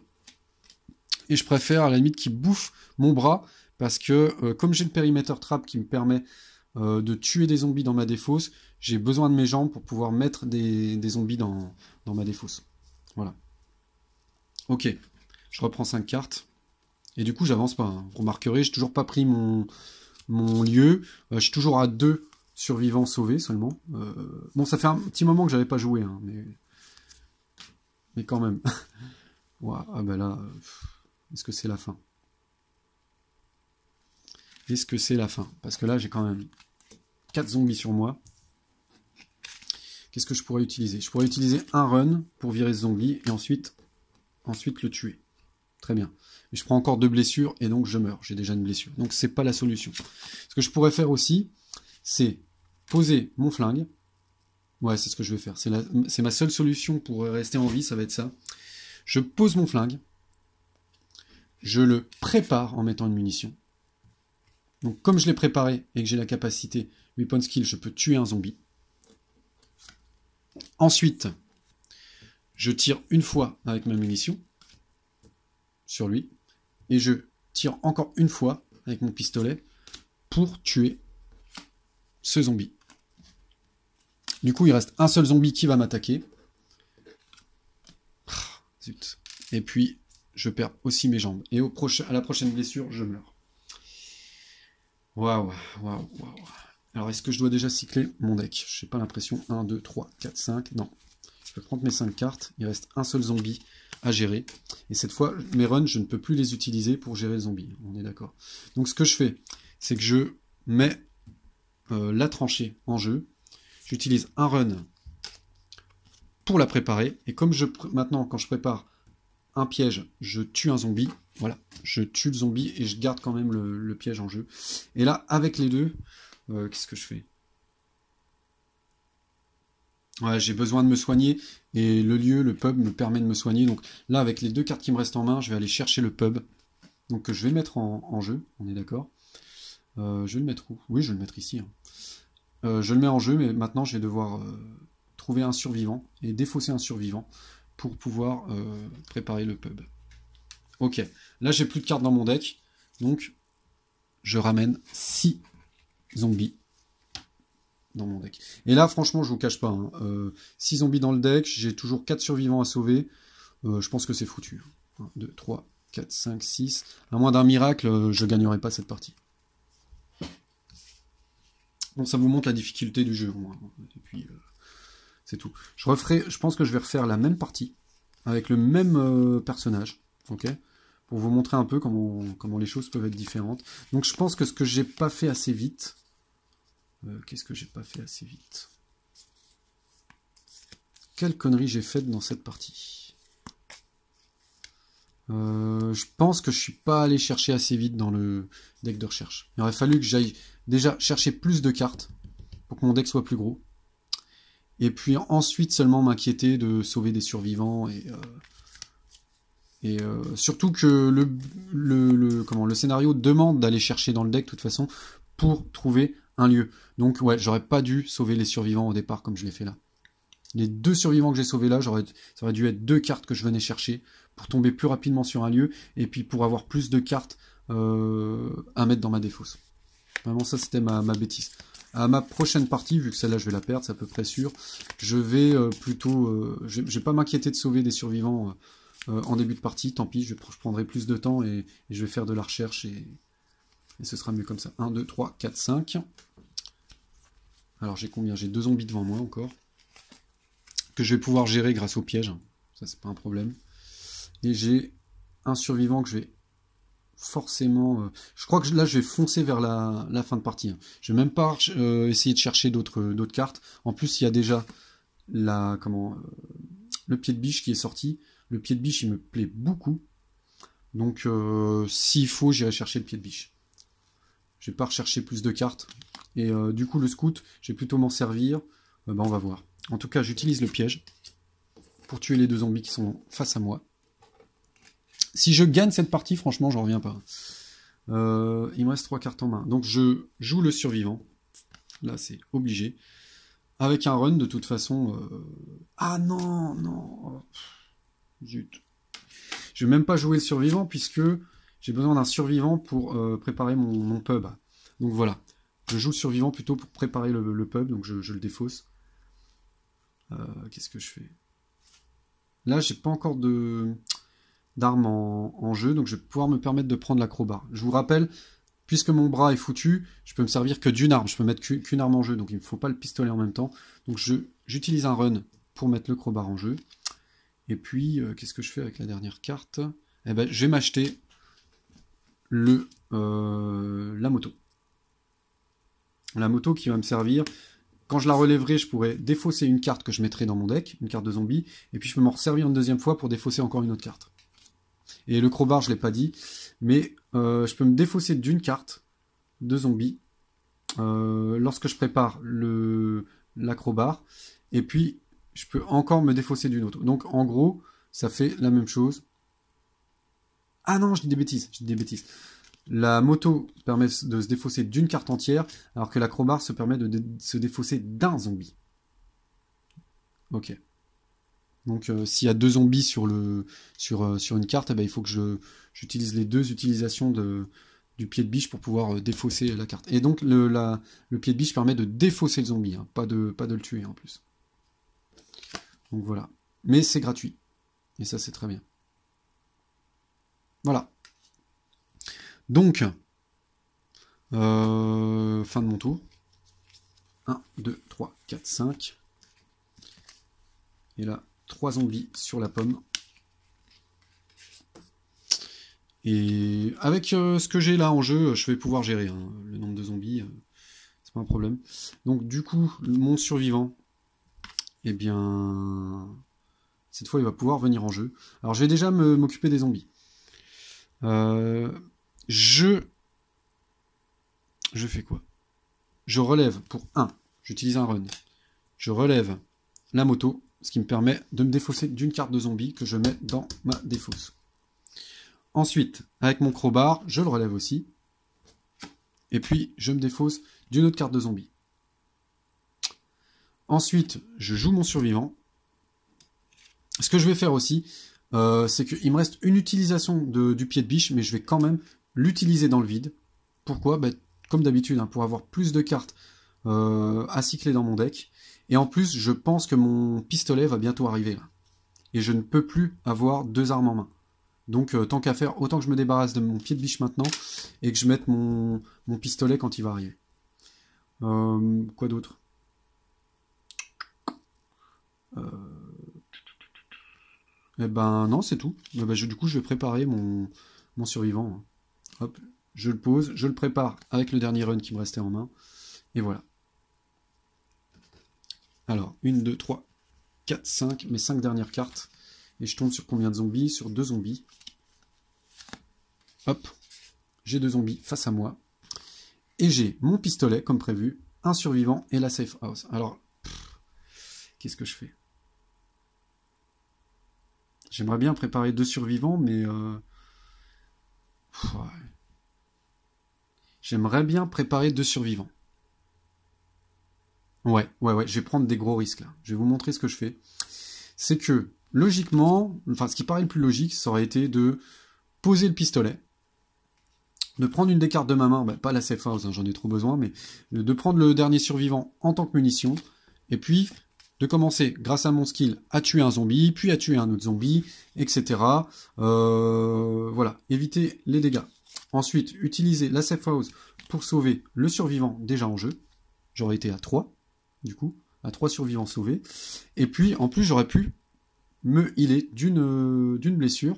Et je préfère à la limite qu'il bouffe mon bras. Parce que comme j'ai le périmètre trap qui me permet de tuer des zombies dans ma défausse, j'ai besoin de mes jambes pour pouvoir mettre des zombies dans ma défausse. Voilà. Ok, je reprends 5 cartes. Et du coup, j'avance pas. Hein. Vous remarquerez, j'ai toujours pas pris mon lieu. Je suis toujours à 2 survivants sauvés seulement. Bon, ça fait un petit moment que j'avais pas joué, hein, mais quand même. Ouais, ah ben là, est-ce que c'est la fin? est-ce que c'est la fin? Parce que là, j'ai quand même 4 zombies sur moi. Qu'est-ce que je pourrais utiliser? Je pourrais utiliser un run pour virer ce zombie et ensuite le tuer. Très bien. Mais je prends encore 2 blessures et donc je meurs. J'ai déjà une blessure. Donc c'est pas la solution. Ce que je pourrais faire aussi, c'est poser mon flingue. Ouais, c'est ce que je vais faire. C'est ma seule solution pour rester en vie, ça va être ça. Je pose mon flingue. Je le prépare en mettant une munition. Donc comme je l'ai préparé et que j'ai la capacité weapon skill, je peux tuer un zombie. Ensuite, je tire une fois avec ma munition sur lui. Et je tire encore une fois avec mon pistolet pour tuer ce zombie. Du coup, il reste un seul zombie qui va m'attaquer. Zut. Et puis, je perds aussi mes jambes. Et à la prochaine blessure, je meurs. Waouh, waouh, waouh. Alors, est-ce que je dois déjà cycler mon deck? Je n'ai pas l'impression. 1, 2, 3, 4, 5. Non. Je peux prendre mes 5 cartes. Il reste un seul zombie à gérer. Et cette fois, mes runs, je ne peux plus les utiliser pour gérer le zombie. On est d'accord. Donc, ce que je fais, c'est que je mets la tranchée en jeu. J'utilise un run pour la préparer. Et comme maintenant, quand je prépare un piège, je tue un zombie. Voilà, je tue le zombie et je garde quand même le piège en jeu. Et là, avec les deux, qu'est-ce que je fais? Ouais, j'ai besoin de me soigner et le pub me permet de me soigner. Donc là, avec les 2 cartes qui me restent en main, je vais aller chercher le pub. Donc je vais le mettre en jeu, on est d'accord. Je vais le mettre où? Oui, je vais le mettre ici. Hein. Je le mets en jeu, mais maintenant je vais devoir trouver un survivant et défausser un survivant pour pouvoir préparer le pub. Ok, là j'ai plus de cartes dans mon deck, donc je ramène 6 zombies dans mon deck. Et là, franchement, je vous cache pas, hein, 6 zombies dans le deck, j'ai toujours 4 survivants à sauver, je pense que c'est foutu. 1, 2, 3, 4, 5, 6. À moins d'un miracle, je gagnerai pas cette partie. Bon, ça vous montre la difficulté du jeu, au moins. Et puis, c'est tout. Je pense que je vais refaire la même partie, avec le même personnage, ok, pour vous montrer un peu comment les choses peuvent être différentes. Donc je pense que ce que j'ai pas fait assez vite... qu'est-ce que j'ai pas fait assez vite? Quelle connerie j'ai faite dans cette partie? Je pense que je suis pas allé chercher assez vite dans le deck de recherche. Il aurait fallu que j'aille déjà chercher plus de cartes pour que mon deck soit plus gros. Et puis ensuite seulement m'inquiéter de sauver des survivants et surtout que le scénario demande d'aller chercher dans le deck de toute façon pour trouver un lieu. Donc ouais, j'aurais pas dû sauver les survivants au départ comme je l'ai fait là. Les 2 survivants que j'ai sauvés là, ça aurait dû être 2 cartes que je venais chercher pour tomber plus rapidement sur un lieu et puis pour avoir plus de cartes à mettre dans ma défausse. Vraiment ça c'était ma bêtise. À ma prochaine partie, vu que celle-là je vais la perdre, c'est à peu près sûr, je vais je vais pas m'inquiéter de sauver des survivants en début de partie, tant pis, je prendrai plus de temps et je vais faire de la recherche et ce sera mieux comme ça. 1, 2, 3, 4, 5. Alors j'ai combien? J'ai 2 zombies devant moi encore, que je vais pouvoir gérer grâce au piège, ça c'est pas un problème. Et j'ai un survivant que je vais forcément... je crois que là je vais foncer vers la fin de partie. Hein. Je vais même pas essayer de chercher d'autres cartes. En plus il y a déjà le pied de biche qui est sorti. Le pied de biche il me plaît beaucoup. Donc s'il faut j'irai chercher le pied de biche. Je vais pas rechercher plus de cartes. Et du coup le scout, je vais plutôt m'en servir. On va voir. En tout cas j'utilise le piège pour tuer les 2 zombies qui sont face à moi. Si je gagne cette partie, franchement, j'en reviens pas. Il me reste 3 cartes en main. Donc je joue le survivant. Là, c'est obligé. Avec un run, de toute façon... Ah non, non. Oh, zut. Je vais même pas jouer le survivant, puisque j'ai besoin d'un survivant pour préparer mon pub. Donc voilà. Je joue le survivant plutôt pour préparer le pub, donc je le défausse. Qu'est-ce que je fais? Là, j'ai pas encore d'armes en jeu, donc je vais pouvoir me permettre de prendre l'acrobat. Je vous rappelle, puisque mon bras est foutu, je peux me servir que d'une arme, je peux mettre qu'une arme en jeu, donc il ne me faut pas le pistolet en même temps. Donc j'utilise un run pour mettre le crowbar en jeu. Et puis, qu'est-ce que je fais avec la dernière carte? Eh ben, je vais m'acheter la moto. La moto qui va me servir. Quand je la relèverai, je pourrai défausser une carte que je mettrai dans mon deck, une carte de zombie, et puis je peux m'en resservir une deuxième fois pour défausser encore une autre carte. Et le crowbar, je ne l'ai pas dit, mais je peux me défausser d'une carte de zombie lorsque je prépare l'acrobar, et puis je peux encore me défausser d'une autre. Donc en gros, ça fait la même chose. Ah non, je dis des bêtises. La moto permet de se défausser d'une carte entière, alors que l'acrobar se permet de se défausser d'un zombie. Ok. Donc s'il y a 2 zombies sur une carte, eh ben, il faut que j'utilise les 2 utilisations du pied de biche pour pouvoir défausser la carte. Et donc le pied de biche permet de défausser le zombie, hein, pas de le tuer en plus. Donc voilà. Mais c'est gratuit. Et ça c'est très bien. Voilà. Donc, fin de mon tour. 1, 2, 3, 4, 5. Et là, 3 zombies sur la pomme. Et avec ce que j'ai là en jeu, je vais pouvoir gérer hein, le nombre de zombies. C'est pas un problème. Donc du coup, mon survivant, eh bien, cette fois, il va pouvoir venir en jeu. Alors, je vais déjà m'occuper des zombies. Je fais quoi? Je relève pour 1. J'utilise un run. Je relève la moto, ce qui me permet de me défausser d'une carte de zombie que je mets dans ma défausse. Ensuite, avec mon crowbar, je le relève aussi. Et puis, je me défausse d'une autre carte de zombie. Ensuite, je joue mon survivant. Ce que je vais faire aussi, c'est qu'il me reste une utilisation du pied de biche, mais je vais quand même l'utiliser dans le vide. Pourquoi? Comme d'habitude, hein, pour avoir plus de cartes à cycler dans mon deck. Et en plus, je pense que mon pistolet va bientôt arriver là. Et je ne peux plus avoir 2 armes en main. Donc tant qu'à faire, autant que je me débarrasse de mon pied de biche maintenant et que je mette mon pistolet quand il va arriver. Quoi d'autre? Eh ben non, c'est tout. Du coup, je vais préparer mon survivant. Hop, je le pose, je le prépare avec le dernier run qui me restait en main. Et voilà. Alors, 1, 2, 3, 4, 5, mes 5 dernières cartes. Et je tombe sur combien de zombies? Sur 2 zombies. Hop, j'ai 2 zombies face à moi. Et j'ai mon pistolet, comme prévu, un survivant et la safe house. Alors, qu'est-ce que je fais? J'aimerais bien préparer 2 survivants, mais... ouais. J'aimerais bien préparer 2 survivants. Ouais, je vais prendre des gros risques là. Je vais vous montrer ce que je fais. C'est que, logiquement, enfin ce qui paraît le plus logique, ça aurait été de poser le pistolet, de prendre une des cartes de ma main, pas la safe house, hein, j'en ai trop besoin, mais de prendre le dernier survivant en tant que munition, et puis de commencer, grâce à mon skill, à tuer un zombie, puis à tuer un autre zombie, etc. Voilà, éviter les dégâts. Ensuite, utiliser la safe house pour sauver le survivant déjà en jeu. J'aurais été à 3, du coup, à 3 survivants sauvés. Et puis, en plus, j'aurais pu me healer d'une blessure,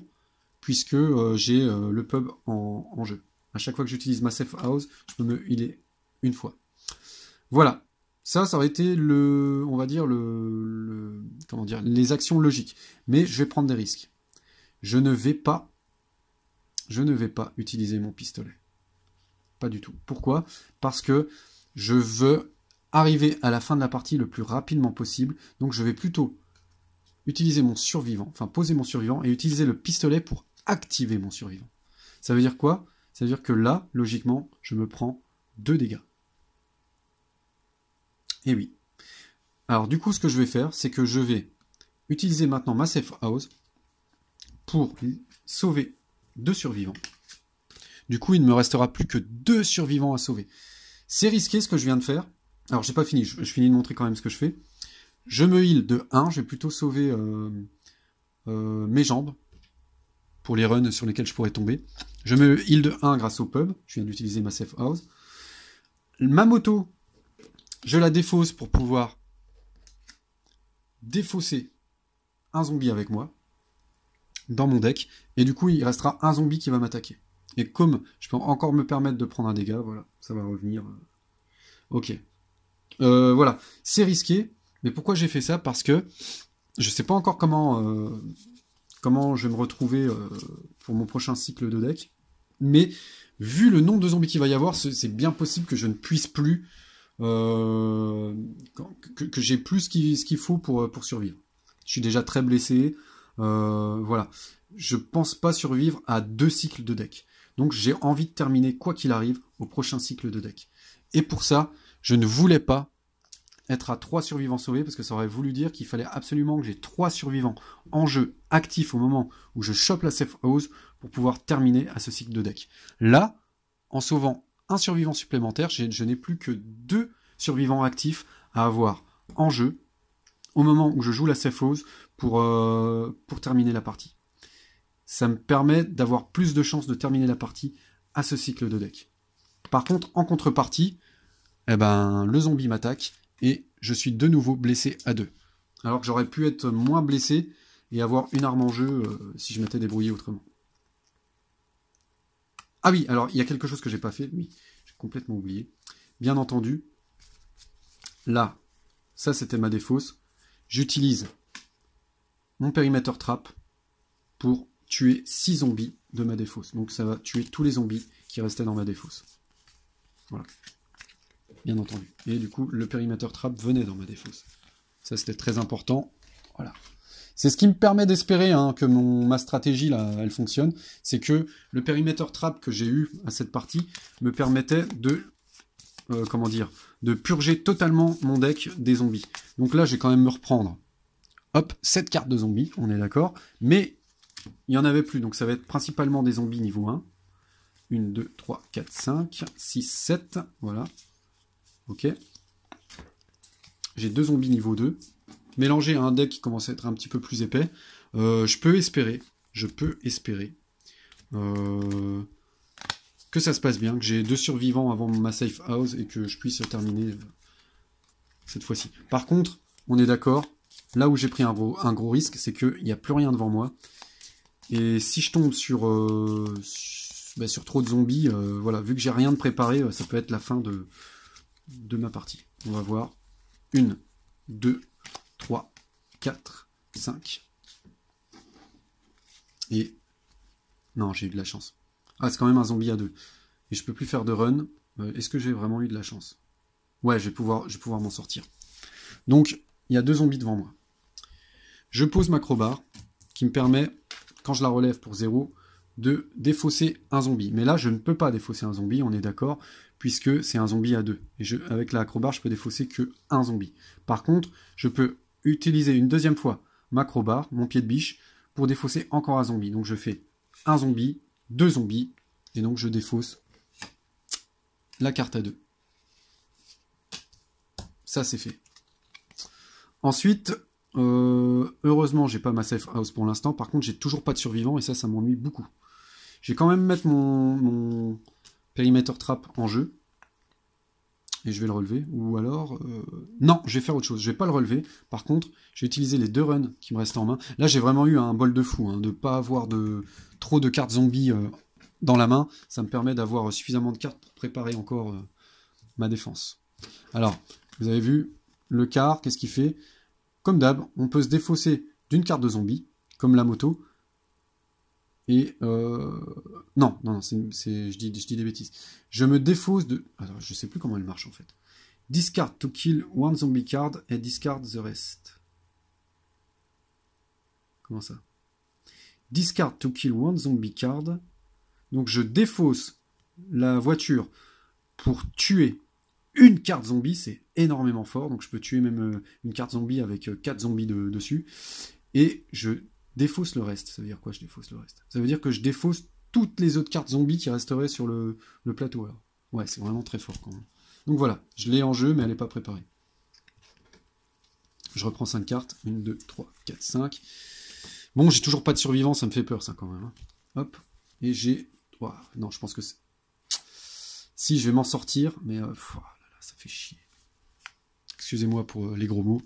puisque j'ai le pub en jeu. À chaque fois que j'utilise ma safe house, je peux me healer une fois. Voilà. Ça aurait été on va dire comment dire, les actions logiques. Mais je vais prendre des risques. Je ne vais pas utiliser mon pistolet. Pas du tout. Pourquoi? Parce que je veux arriver à la fin de la partie le plus rapidement possible. Donc je vais plutôt utiliser mon survivant, enfin poser mon survivant et utiliser le pistolet pour activer mon survivant. Ça veut dire quoi? Ça veut dire que là, logiquement, je me prends 2 dégâts. Et oui. Alors du coup, ce que je vais faire, c'est que je vais utiliser maintenant ma safe house pour sauver 2 survivants. Du coup, il ne me restera plus que 2 survivants à sauver. C'est risqué ce que je viens de faire. Alors, j'ai pas fini, je finis de montrer quand même ce que je fais. Je me heal de 1, je vais plutôt sauver mes jambes pour les runs sur lesquels je pourrais tomber. Je me heal de 1 grâce au pub, je viens d'utiliser ma safe house. Ma moto, je la défausse pour pouvoir défausser un zombie avec moi dans mon deck. Et du coup, il restera un zombie qui va m'attaquer. Et comme je peux encore me permettre de prendre un dégât, voilà, ça va revenir Ok. Voilà, c'est risqué, mais pourquoi j'ai fait ça? Parce que je sais pas encore comment je vais me retrouver pour mon prochain cycle de deck, mais vu le nombre de zombies qu'il va y avoir, c'est bien possible que je ne puisse plus, que j'ai plus ce qu'il faut pour survivre. Je suis déjà très blessé, voilà. Je pense pas survivre à 2 cycles de deck. Donc j'ai envie de terminer, quoi qu'il arrive, au prochain cycle de deck. Et pour ça, je ne voulais pas être à 3 survivants sauvés, parce que ça aurait voulu dire qu'il fallait absolument que j'ai 3 survivants en jeu actifs au moment où je chope la safe house pour pouvoir terminer à ce cycle de deck. Là, en sauvant un survivant supplémentaire, je n'ai plus que 2 survivants actifs à avoir en jeu au moment où je joue la safe house pour terminer la partie. Ça me permet d'avoir plus de chances de terminer la partie à ce cycle de deck. Par contre, en contrepartie, eh ben, le zombie m'attaque et je suis de nouveau blessé à 2. Alors que j'aurais pu être moins blessé et avoir une arme en jeu si je m'étais débrouillé autrement. Ah oui, alors il y a quelque chose que j'ai pas fait, oui, j'ai complètement oublié. Bien entendu, là, ça c'était ma défausse. J'utilise mon périmètre trap pour tuer 6 zombies de ma défausse. Donc ça va tuer tous les zombies qui restaient dans ma défausse. Voilà. Bien entendu. Et du coup, le périmètre trap venait dans ma défausse. Ça, c'était très important. Voilà. C'est ce qui me permet d'espérer que ma stratégie, là, elle fonctionne. C'est que le périmètre trap que j'ai eu à cette partie me permettait de... de purger totalement mon deck des zombies. Donc là, je vais quand même me reprendre. Hop, 7 cartes de zombies, on est d'accord. Mais il n'y en avait plus, donc ça va être principalement des zombies niveau 1. 1, 2, 3, 4, 5, 6, 7, voilà. Ok. J'ai 2 zombies niveau 2. Mélangé à un deck qui commence à être un petit peu plus épais. Je peux espérer que ça se passe bien, que j'ai 2 survivants avant ma safe house et que je puisse terminer cette fois-ci. Par contre, on est d'accord, là où j'ai pris un gros risque, c'est qu'il n'y a plus rien devant moi. Et si je tombe sur trop de zombies, voilà, vu que j'ai rien de préparé, ça peut être la fin de ma partie. On va voir. 1, 2, 3, 4, 5. Et... non, j'ai eu de la chance. Ah, c'est quand même un zombie à 2. Et je peux plus faire de run. Est-ce que j'ai vraiment eu de la chance? Ouais, je vais pouvoir m'en sortir. Donc, il y a 2 zombies devant moi. Je pose ma crowbar, qui me permet, quand je la relève pour 0, de défausser un zombie. Mais là, je ne peux pas défausser un zombie, on est d'accord, puisque c'est un zombie à 2. Et avec la crowbar, je peux défausser que un zombie. Par contre, je peux utiliser une deuxième fois ma crowbar, mon pied de biche, pour défausser encore un zombie. Donc je fais un zombie, 2 zombies, et donc je défausse la carte à 2. Ça, c'est fait. Ensuite, heureusement, j'ai pas ma safe house pour l'instant. Par contre, j'ai toujours pas de survivants, et ça m'ennuie beaucoup. Je vais quand même mettre mon périmètre trap en jeu. Et je vais le relever. Ou alors... non, je vais faire autre chose. Je vais pas le relever. Par contre, je vais utiliser les 2 runs qui me restent en main. Là, j'ai vraiment eu un bol de fou. De pas avoir trop de cartes zombies dans la main. Ça me permet d'avoir suffisamment de cartes pour préparer encore ma défense. Alors, vous avez vu, le quart, qu'est-ce qu'il fait? Comme d'hab, on peut se défausser d'une carte de zombie, comme la moto. Et non, je dis des bêtises. Je me défausse de... alors, je sais plus comment elle marche en fait. Discard to kill one zombie card et discard the rest. Comment ça? Discard to kill one zombie card. Donc je défausse la voiture pour tuer une carte zombie, c'est énormément fort. Donc je peux tuer même une carte zombie avec 4 zombies dessus. Et je défausse le reste. Ça veut dire quoi, je défausse le reste? Ça veut dire que je défausse toutes les autres cartes zombies qui resteraient sur le plateau. Alors. Ouais, c'est vraiment très fort quand même. Donc voilà, je l'ai en jeu, mais elle n'est pas préparée. Je reprends 5 cartes. 1, 2, 3, 4, 5. Bon, j'ai toujours pas de survivants, ça me fait peur ça quand même. Hop. Et j'ai... oh, non, je pense que c'est... si, je vais m'en sortir, mais... oh là là, ça fait chier. Excusez-moi pour les gros mots.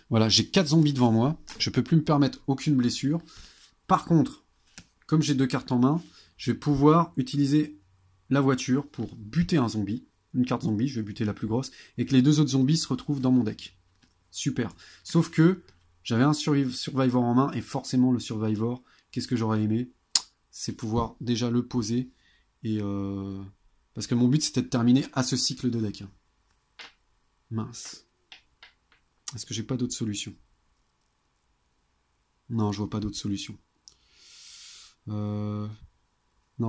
Voilà, j'ai 4 zombies devant moi. Je peux plus me permettre aucune blessure. Par contre, comme j'ai 2 cartes en main, je vais pouvoir utiliser la voiture pour buter un zombie. une carte zombie, je vais buter la plus grosse, et que les deux autres zombies se retrouvent dans mon deck. Super. Sauf que j'avais un Survivor en main, et forcément le Survivor, qu'est-ce que j'aurais aimé? C'est pouvoir déjà le poser, et parce que mon but c'était de terminer à ce cycle de deck. Mince. Est-ce que j'ai pas d'autre solution? Non, je vois pas d'autre solution. Non,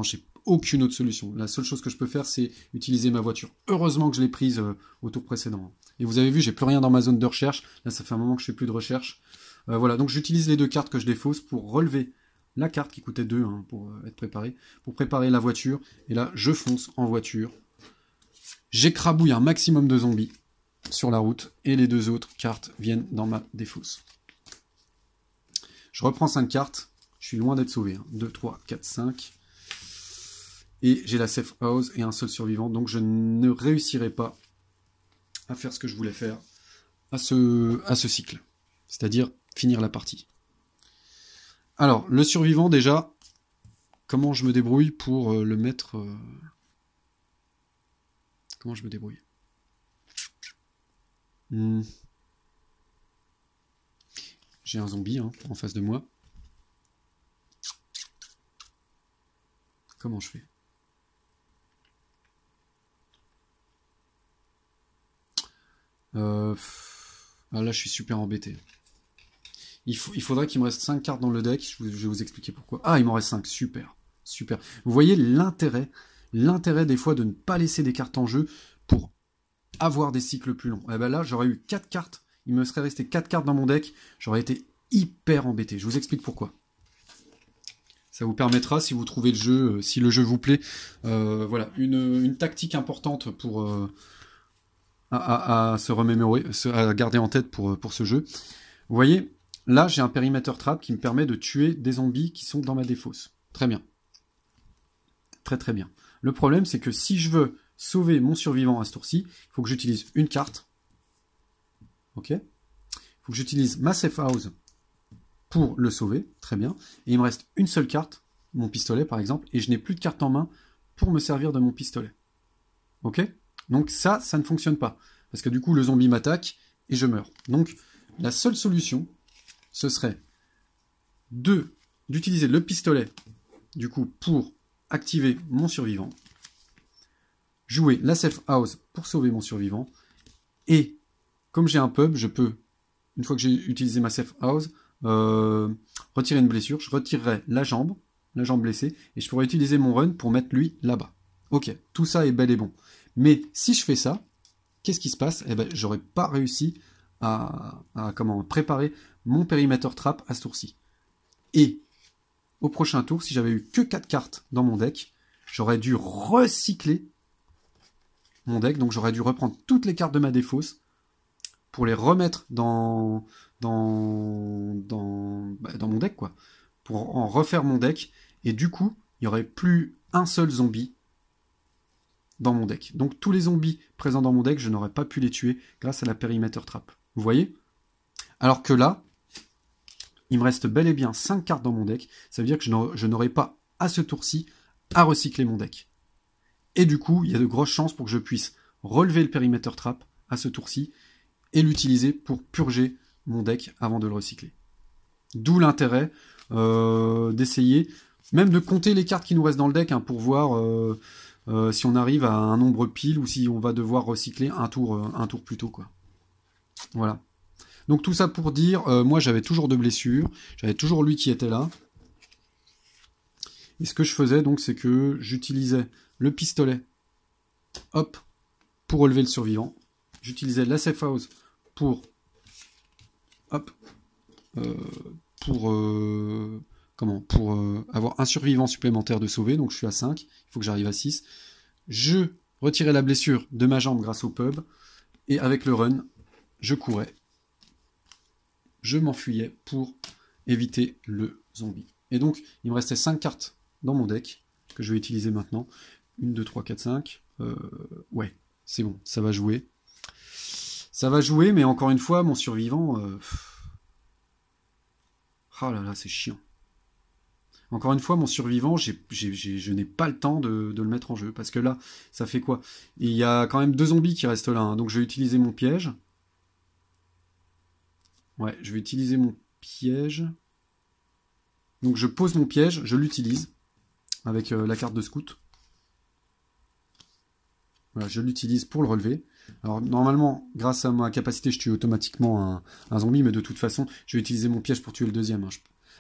j'ai aucune autre solution. La seule chose que je peux faire, c'est utiliser ma voiture. Heureusement que je l'ai prise au tour précédent. Et vous avez vu, j'ai plus rien dans ma zone de recherche. Là, ça fait un moment que je fais plus de recherche. Voilà, donc j'utilise les deux cartes que je défausse pour relever la carte qui coûtait 2 pour être préparé, pour préparer la voiture. Et là, je fonce en voiture. J'écrabouille un maximum de zombies sur la route. Et les deux autres cartes viennent dans ma défausse. Je reprends 5 cartes. Je suis loin d'être sauvé. 2, 3, 4, 5. Et j'ai la safe house et un seul survivant. Donc je ne réussirai pas à faire ce que je voulais faire à ce cycle. C'est-à-dire finir la partie. Alors, le survivant, déjà, comment je me débrouille pour le mettre... Comment je me débrouille J'ai un zombie en face de moi. Comment je fais? Ah là, je suis super embêté. Il faudrait qu'il me reste 5 cartes dans le deck. Je vais vous expliquer pourquoi. Ah, il m'en reste 5. Super. Super. Vous voyez l'intérêt des fois de ne pas laisser des cartes en jeu pour avoir des cycles plus longs. Et ben là, j'aurais eu 4 cartes. Il me serait resté 4 cartes dans mon deck. J'aurais été hyper embêté. Je vous explique pourquoi. Ça vous permettra, si vous trouvez le jeu, si le jeu vous plaît, voilà, une tactique importante pour à se remémorer, à garder en tête pour ce jeu. Vous voyez, là, j'ai un périmètre trap qui me permet de tuer des zombies qui sont dans ma défausse. Très bien. Très très bien. Le problème, c'est que si je veux sauver mon survivant à ce tour-ci, il faut que j'utilise une carte. Ok. Il faut que j'utilise ma safe house pour le sauver. Très bien. Et il me reste une seule carte, mon pistolet par exemple, et je n'ai plus de carte en main pour me servir de mon pistolet. Ok. Donc ça ne fonctionne pas. Parce que du coup, le zombie m'attaque et je meurs. Donc, la seule solution, ce serait d'utiliser le pistolet, du coup, pour activer mon survivant, jouer la safe house pour sauver mon survivant, et comme j'ai un pub, je peux, une fois que j'ai utilisé ma safe house, retirer une blessure, je retirerai la jambe blessée, et je pourrais utiliser mon run pour mettre lui là-bas. Ok, tout ça est bel et bon. Mais si je fais ça, qu'est-ce qui se passe? Eh ben, j'aurais pas réussi à préparer mon périmètre trap à ce tour-ci. Et au prochain tour, si j'avais eu que 4 cartes dans mon deck, j'aurais dû recycler mon deck, donc j'aurais dû reprendre toutes les cartes de ma défausse pour les remettre dans mon deck, quoi. Pour en refaire mon deck, et du coup, il n'y aurait plus un seul zombie dans mon deck. Donc tous les zombies présents dans mon deck, je n'aurais pas pu les tuer grâce à la périmètre trap. Vous voyez? Alors que là, il me reste bel et bien 5 cartes dans mon deck. Ça veut dire que je n'aurai pas, à ce tour-ci, à recycler mon deck. Et du coup, il y a de grosses chances pour que je puisse relever le périmètre trap à ce tour-ci et l'utiliser pour purger mon deck avant de le recycler. D'où l'intérêt d'essayer, même de compter les cartes qui nous restent dans le deck pour voir si on arrive à un nombre pile ou si on va devoir recycler un tour plus tôt, quoi. Voilà. Donc tout ça pour dire, moi j'avais toujours de blessures, j'avais toujours lui qui était là. Et ce que je faisais donc, c'est que j'utilisais le pistolet, hop, pour relever le survivant. J'utilisais la safe house pour, hop, pour avoir un survivant supplémentaire de sauver. Donc je suis à 5, il faut que j'arrive à 6. Je retirais la blessure de ma jambe grâce au pub. Et avec le run, je courais. Je m'enfuyais pour éviter le zombie. Et donc, il me restait 5 cartes dans mon deck, que je vais utiliser maintenant. 1, 2, 3, 4, 5. Ouais, c'est bon, ça va jouer. Ça va jouer, mais encore une fois, mon survivant... Ah là là, c'est chiant. Encore une fois, mon survivant, je n'ai pas le temps de le mettre en jeu. Parce que là, ça fait quoi? Il y a quand même 2 zombies qui restent là. Hein, donc je vais utiliser mon piège. Ouais, je vais utiliser mon piège. Donc je pose mon piège, je l'utilise. Avec la carte de scout. Voilà, je l'utilise pour le relever. Alors normalement, grâce à ma capacité, je tue automatiquement un zombie, mais de toute façon, je vais utiliser mon piège pour tuer le deuxième. Hein.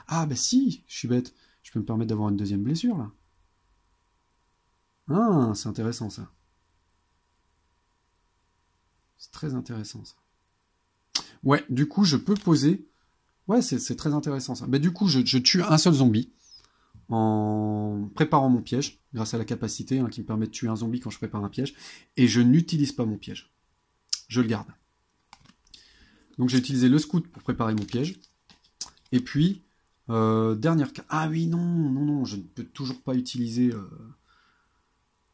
Ah bah si, je suis bête. Je peux me permettre d'avoir une deuxième blessure là. Ah, c'est intéressant ça. C'est très intéressant ça. Ouais, du coup, je peux poser... Ouais, c'est très intéressant ça. Bah, du coup, je tue un seul zombie en préparant mon piège, grâce à la capacité hein, qui me permet de tuer un zombie quand je prépare un piège, et je n'utilise pas mon piège. Je le garde. Donc j'ai utilisé le scout pour préparer mon piège. Et puis, dernière... Ah oui, non, je ne peux toujours pas utiliser...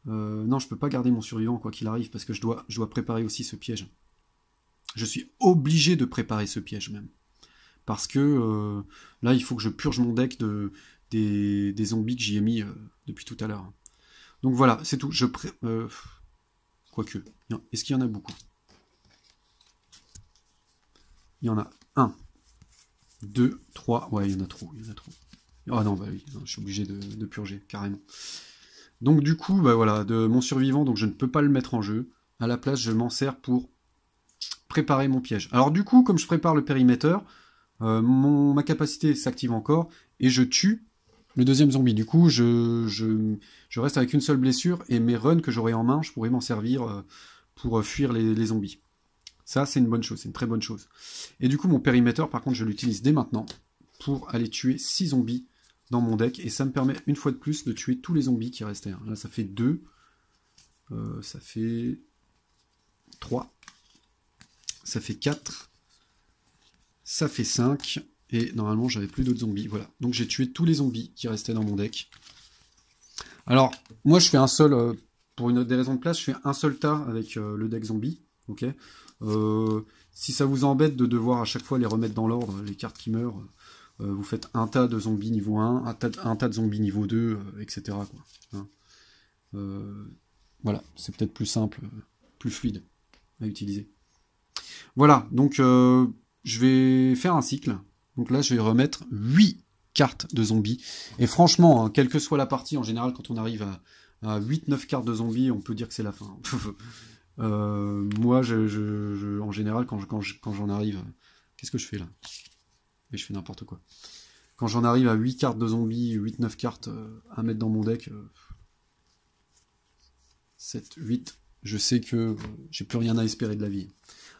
non, je peux pas garder mon survivant quoi qu'il arrive, parce que je dois préparer aussi ce piège. Je suis obligé de préparer ce piège même. Parce que là, il faut que je purge mon deck des zombies que j'y ai mis depuis tout à l'heure. Donc voilà, c'est tout. Quoique, est-ce qu'il y en a beaucoup? Il y en a 1, 2, 3. Ouais, il y en a trop. Ah non, bah oui, non, je suis obligé de purger, carrément. Donc du coup, bah voilà, de mon survivant, donc je ne peux pas le mettre en jeu. À la place, je m'en sers pour préparer mon piège. Alors du coup, comme je prépare le périmètre, ma capacité s'active encore et je tue le deuxième zombie. Du coup, je reste avec une seule blessure et mes runs que j'aurai en main, je pourrai m'en servir pour fuir les zombies. Ça, c'est une bonne chose, c'est une très bonne chose. Et du coup, mon périmètre, par contre, je l'utilise dès maintenant pour aller tuer 6 zombies dans mon deck. Et ça me permet, une fois de plus, de tuer tous les zombies qui restaient. Là, ça fait 2. Ça fait 3. Ça fait 4. Ça fait 5. Et normalement, j'avais plus d'autres zombies. Voilà. Donc, j'ai tué tous les zombies qui restaient dans mon deck. Alors, moi, je fais un seul... pour des raisons de place, je fais un seul tas avec le deck zombie. Ok. Si ça vous embête de devoir à chaque fois les remettre dans l'ordre, les cartes qui meurent, vous faites un tas de zombies niveau 1, un tas de zombies niveau 2, etc. Quoi. Hein. Voilà, c'est peut-être plus simple, plus fluide à utiliser. Voilà, donc je vais faire un cycle. Donc là, je vais remettre 8 cartes de zombies. Et franchement, hein, quelle que soit la partie, en général, quand on arrive à 8-9 cartes de zombies, on peut dire que c'est la fin. Moi, en général, quand j'en arrive... Qu'est-ce que je fais là? Mais je fais n'importe quoi. Quand j'en arrive à 8 cartes de zombies, 8-9 cartes à mettre dans mon deck, 7, 8, je sais que j'ai plus rien à espérer de la vie.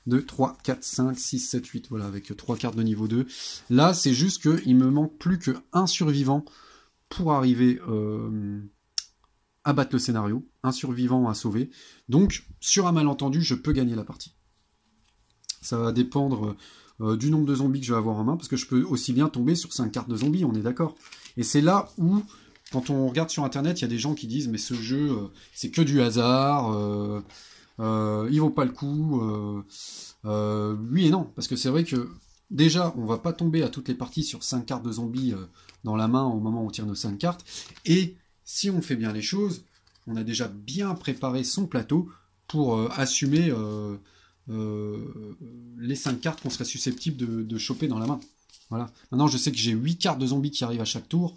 2, 3, 4, 5, 6, 7, 8, voilà, avec 3 cartes de niveau 2. Là, c'est juste qu'il me manque plus qu'un survivant pour arriver à battre le scénario, un survivant à sauver. Donc, sur un malentendu, je peux gagner la partie. Ça va dépendre du nombre de zombies que je vais avoir en main, parce que je peux aussi bien tomber sur 5 cartes de zombies, on est d'accord. Et c'est là où, quand on regarde sur Internet, il y a des gens qui disent « Mais ce jeu, c'est que du hasard, il vaut pas le coup. » Oui et non, parce que c'est vrai que, déjà, on va pas tomber à toutes les parties sur 5 cartes de zombies dans la main au moment où on tire nos 5 cartes. Et si on fait bien les choses, on a déjà bien préparé son plateau pour assumer les 5 cartes qu'on serait susceptible de choper dans la main. Voilà. Maintenant, je sais que j'ai 8 cartes de zombies qui arrivent à chaque tour,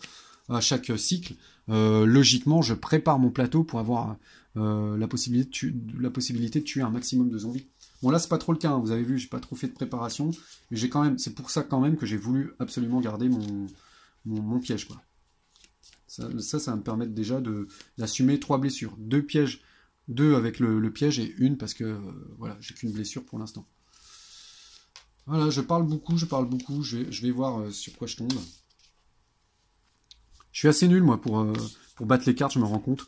à chaque cycle. Logiquement, je prépare mon plateau pour avoir la possibilité de tuer un maximum de zombies. Bon, là, c'est pas trop le cas, hein. Vous avez vu, j'ai pas trop fait de préparation, mais j'ai quand même, c'est pour ça quand même que j'ai voulu absolument garder mon piège, quoi. Ça va me permettre déjà d'assumer 3 blessures. 2 pièges, 2 avec le piège et 1 parce que voilà, j'ai qu'une blessure pour l'instant. Voilà, je parle beaucoup, je vais voir sur quoi je tombe. Je suis assez nul, moi, pour battre les cartes, je me rends compte.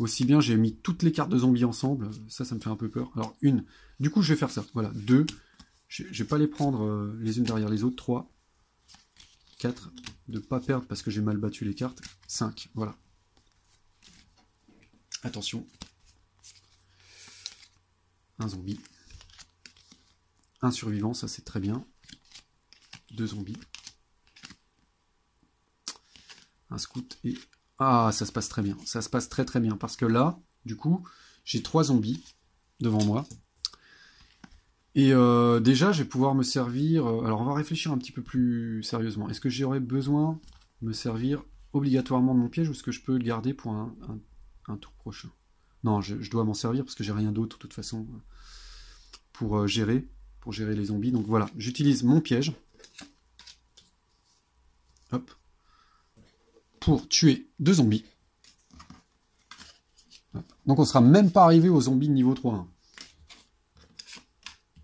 Aussi bien, j'ai mis toutes les cartes de zombies ensemble, ça me fait un peu peur. Alors, 1, du coup, je vais faire ça, voilà, 2, je vais pas les prendre les unes derrière les autres, 3, 4, de ne pas perdre parce que j'ai mal battu les cartes. 5, voilà. Attention. Un zombie. Un survivant, ça c'est très bien. 2 zombies. Un scout et... Ah, ça se passe très bien. Ça se passe très très bien. Parce que là, du coup, j'ai 3 zombies devant moi. Et déjà, je vais pouvoir me servir... alors, on va réfléchir un petit peu plus sérieusement. Est-ce que j'aurais besoin de me servir obligatoirement de mon piège ou est-ce que je peux le garder pour un tour prochain? Non, je dois m'en servir parce que j'ai rien d'autre, de toute façon, pour gérer les zombies. Donc voilà, j'utilise mon piège. Hop. Pour tuer 2 zombies. Hop. Donc on sera même pas arrivé aux zombies de niveau 3. Hein.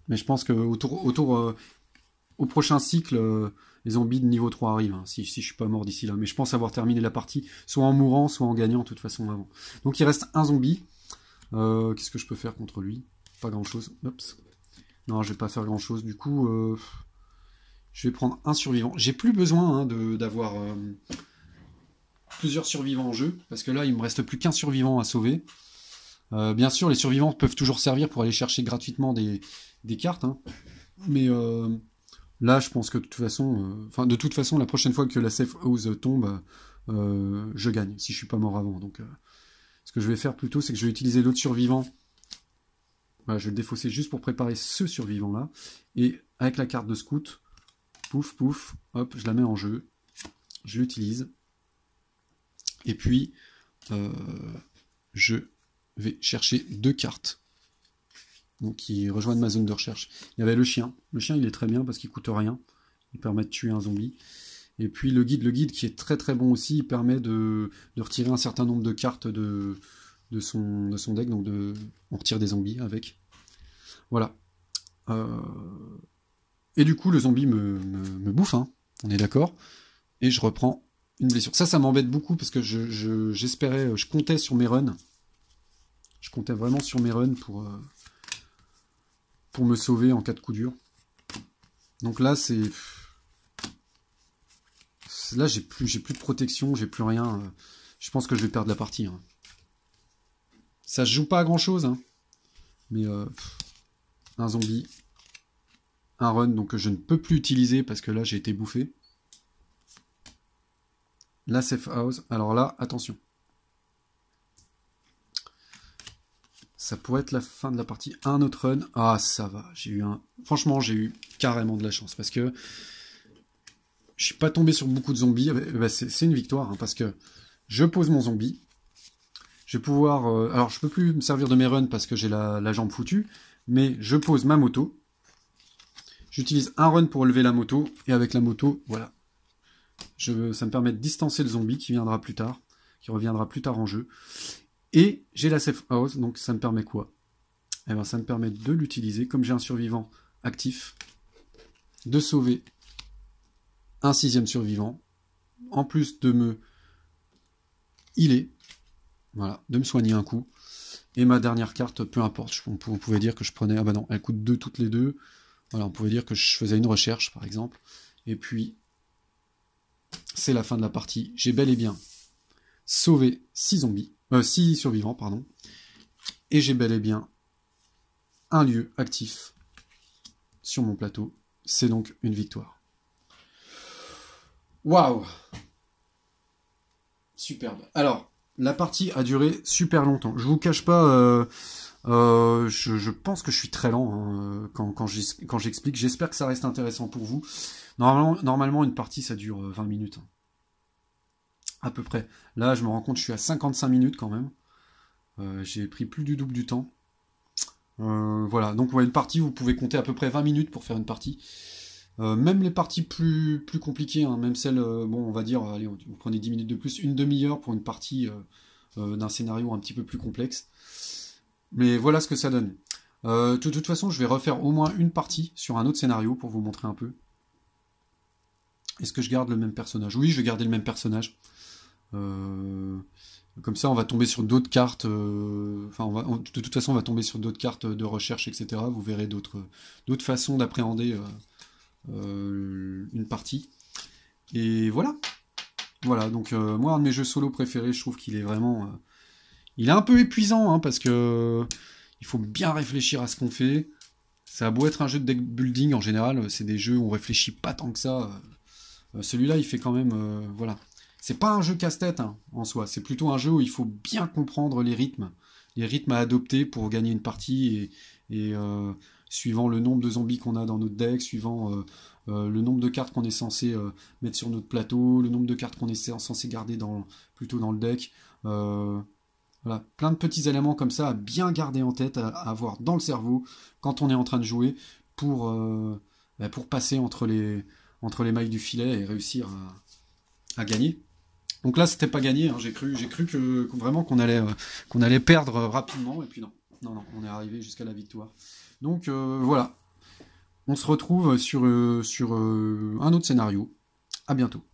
Mais je pense que au prochain cycle, les zombies de niveau 3 arrivent, hein, si je suis pas mort d'ici là. Mais je pense avoir terminé la partie, soit en mourant, soit en gagnant, de toute façon, avant. Donc il reste un zombie. Qu'est-ce que je peux faire contre lui? Pas grand-chose. Oups. Non, je vais pas faire grand-chose. Du coup, je vais prendre un survivant. J'ai plus besoin hein, d'avoir plusieurs survivants en jeu, parce que là, il me reste plus qu'un survivant à sauver. Bien sûr, les survivants peuvent toujours servir pour aller chercher gratuitement des cartes, hein. Mais là, je pense que de toute façon, la prochaine fois que la safe house tombe, je gagne, si je suis pas mort avant. Donc, ce que je vais faire plutôt, c'est que je vais utiliser l'autre survivant. Voilà, je vais le défausser juste pour préparer ce survivant-là. Et avec la carte de scout, pouf, pouf, hop, je la mets en jeu. Je l'utilise. Et puis, je vais chercher 2 cartes. Donc, qui rejoignent ma zone de recherche. Il y avait le chien. Le chien, il est très bien parce qu'il coûte rien. Il permet de tuer un zombie. Et puis le guide qui est très très bon aussi, il permet de retirer un certain nombre de cartes de son deck. Donc on retire des zombies avec. Voilà. Et du coup, le zombie me bouffe, hein, on est d'accord. Et je reprends une blessure. Ça m'embête beaucoup parce que j'espérais, je comptais sur mes runs. Je comptais vraiment sur mes runs pour me sauver en cas de coup dur. Donc là, là, j'ai plus de protection, j'ai plus rien. Je pense que je vais perdre la partie. Hein. Ça se joue pas à grand chose, hein. Mais un zombie, un run, donc je ne peux plus utiliser parce que là j'ai été bouffé. La safe house. Alors là, attention. Ça pourrait être la fin de la partie. Un autre run. Ah, ça va. Franchement, j'ai eu carrément de la chance parce que je suis pas tombé sur beaucoup de zombies. C'est une victoire hein, parce que je pose mon zombie. Je vais pouvoir... alors, je peux plus me servir de mes runs parce que j'ai la jambe foutue. Mais je pose ma moto. J'utilise un run pour lever la moto. Et avec la moto, voilà. Ça me permet de distancer le zombie qui viendra plus tard. Qui reviendra plus tard en jeu. Et j'ai la safe house. Donc, ça me permet quoi? Eh bien, ça me permet de l'utiliser. Comme j'ai un survivant actif. De sauver un 6e survivant. En plus de me healer. Voilà, de me soigner un coup. Et ma dernière carte, peu importe. On pouvait dire que je prenais... Ah bah non, elle coûte 2 toutes les deux. Voilà, on pouvait dire que je faisais une recherche, par exemple. Et puis, c'est la fin de la partie. J'ai bel et bien sauvé 6 survivants, pardon. Et j'ai bel et bien un lieu actif sur mon plateau. C'est donc une victoire. Waouh! Superbe. Alors, la partie a duré super longtemps. Je vous cache pas, je pense que je suis très lent hein, quand j'explique. J'espère que ça reste intéressant pour vous. Normalement une partie, ça dure 20 minutes. Hein, à peu près. Là, je me rends compte, je suis à 55 minutes quand même. J'ai pris plus du double du temps. Voilà, donc une partie, vous pouvez compter à peu près 20 minutes pour faire une partie. Même les parties plus compliquées, hein, même celles, bon, on va dire, allez, vous prenez 10 minutes de plus, une demi-heure pour une partie d'un scénario un petit peu plus complexe. Mais voilà ce que ça donne. De toute façon, je vais refaire au moins une partie sur un autre scénario pour vous montrer un peu. Est-ce que je garde le même personnage? Oui, je vais garder le même personnage. Comme ça, on va tomber sur d'autres cartes. De toute façon, on va tomber sur d'autres cartes de recherche, etc. Vous verrez d'autres façons d'appréhender une partie. Et voilà. Voilà, donc moi, un de mes jeux solo préférés, je trouve qu'il est vraiment... il est un peu épuisant, hein, parce que il faut bien réfléchir à ce qu'on fait. Ça a beau être un jeu de deck building, en général, c'est des jeux où on réfléchit pas tant que ça. Celui-là, il fait quand même... voilà. C'est pas un jeu casse-tête hein, en soi, c'est plutôt un jeu où il faut bien comprendre les rythmes à adopter pour gagner une partie et suivant le nombre de zombies qu'on a dans notre deck, suivant le nombre de cartes qu'on est censé mettre sur notre plateau, le nombre de cartes qu'on est censé garder plutôt dans le deck. Voilà, plein de petits éléments comme ça à bien garder en tête, à avoir dans le cerveau quand on est en train de jouer pour passer entre les mailles du filet et réussir à gagner. Donc là, c'était pas gagné. Hein. J'ai cru que vraiment qu'on allait perdre rapidement. Et puis non, on est arrivé jusqu'à la victoire. Donc voilà, on se retrouve sur un autre scénario. À bientôt.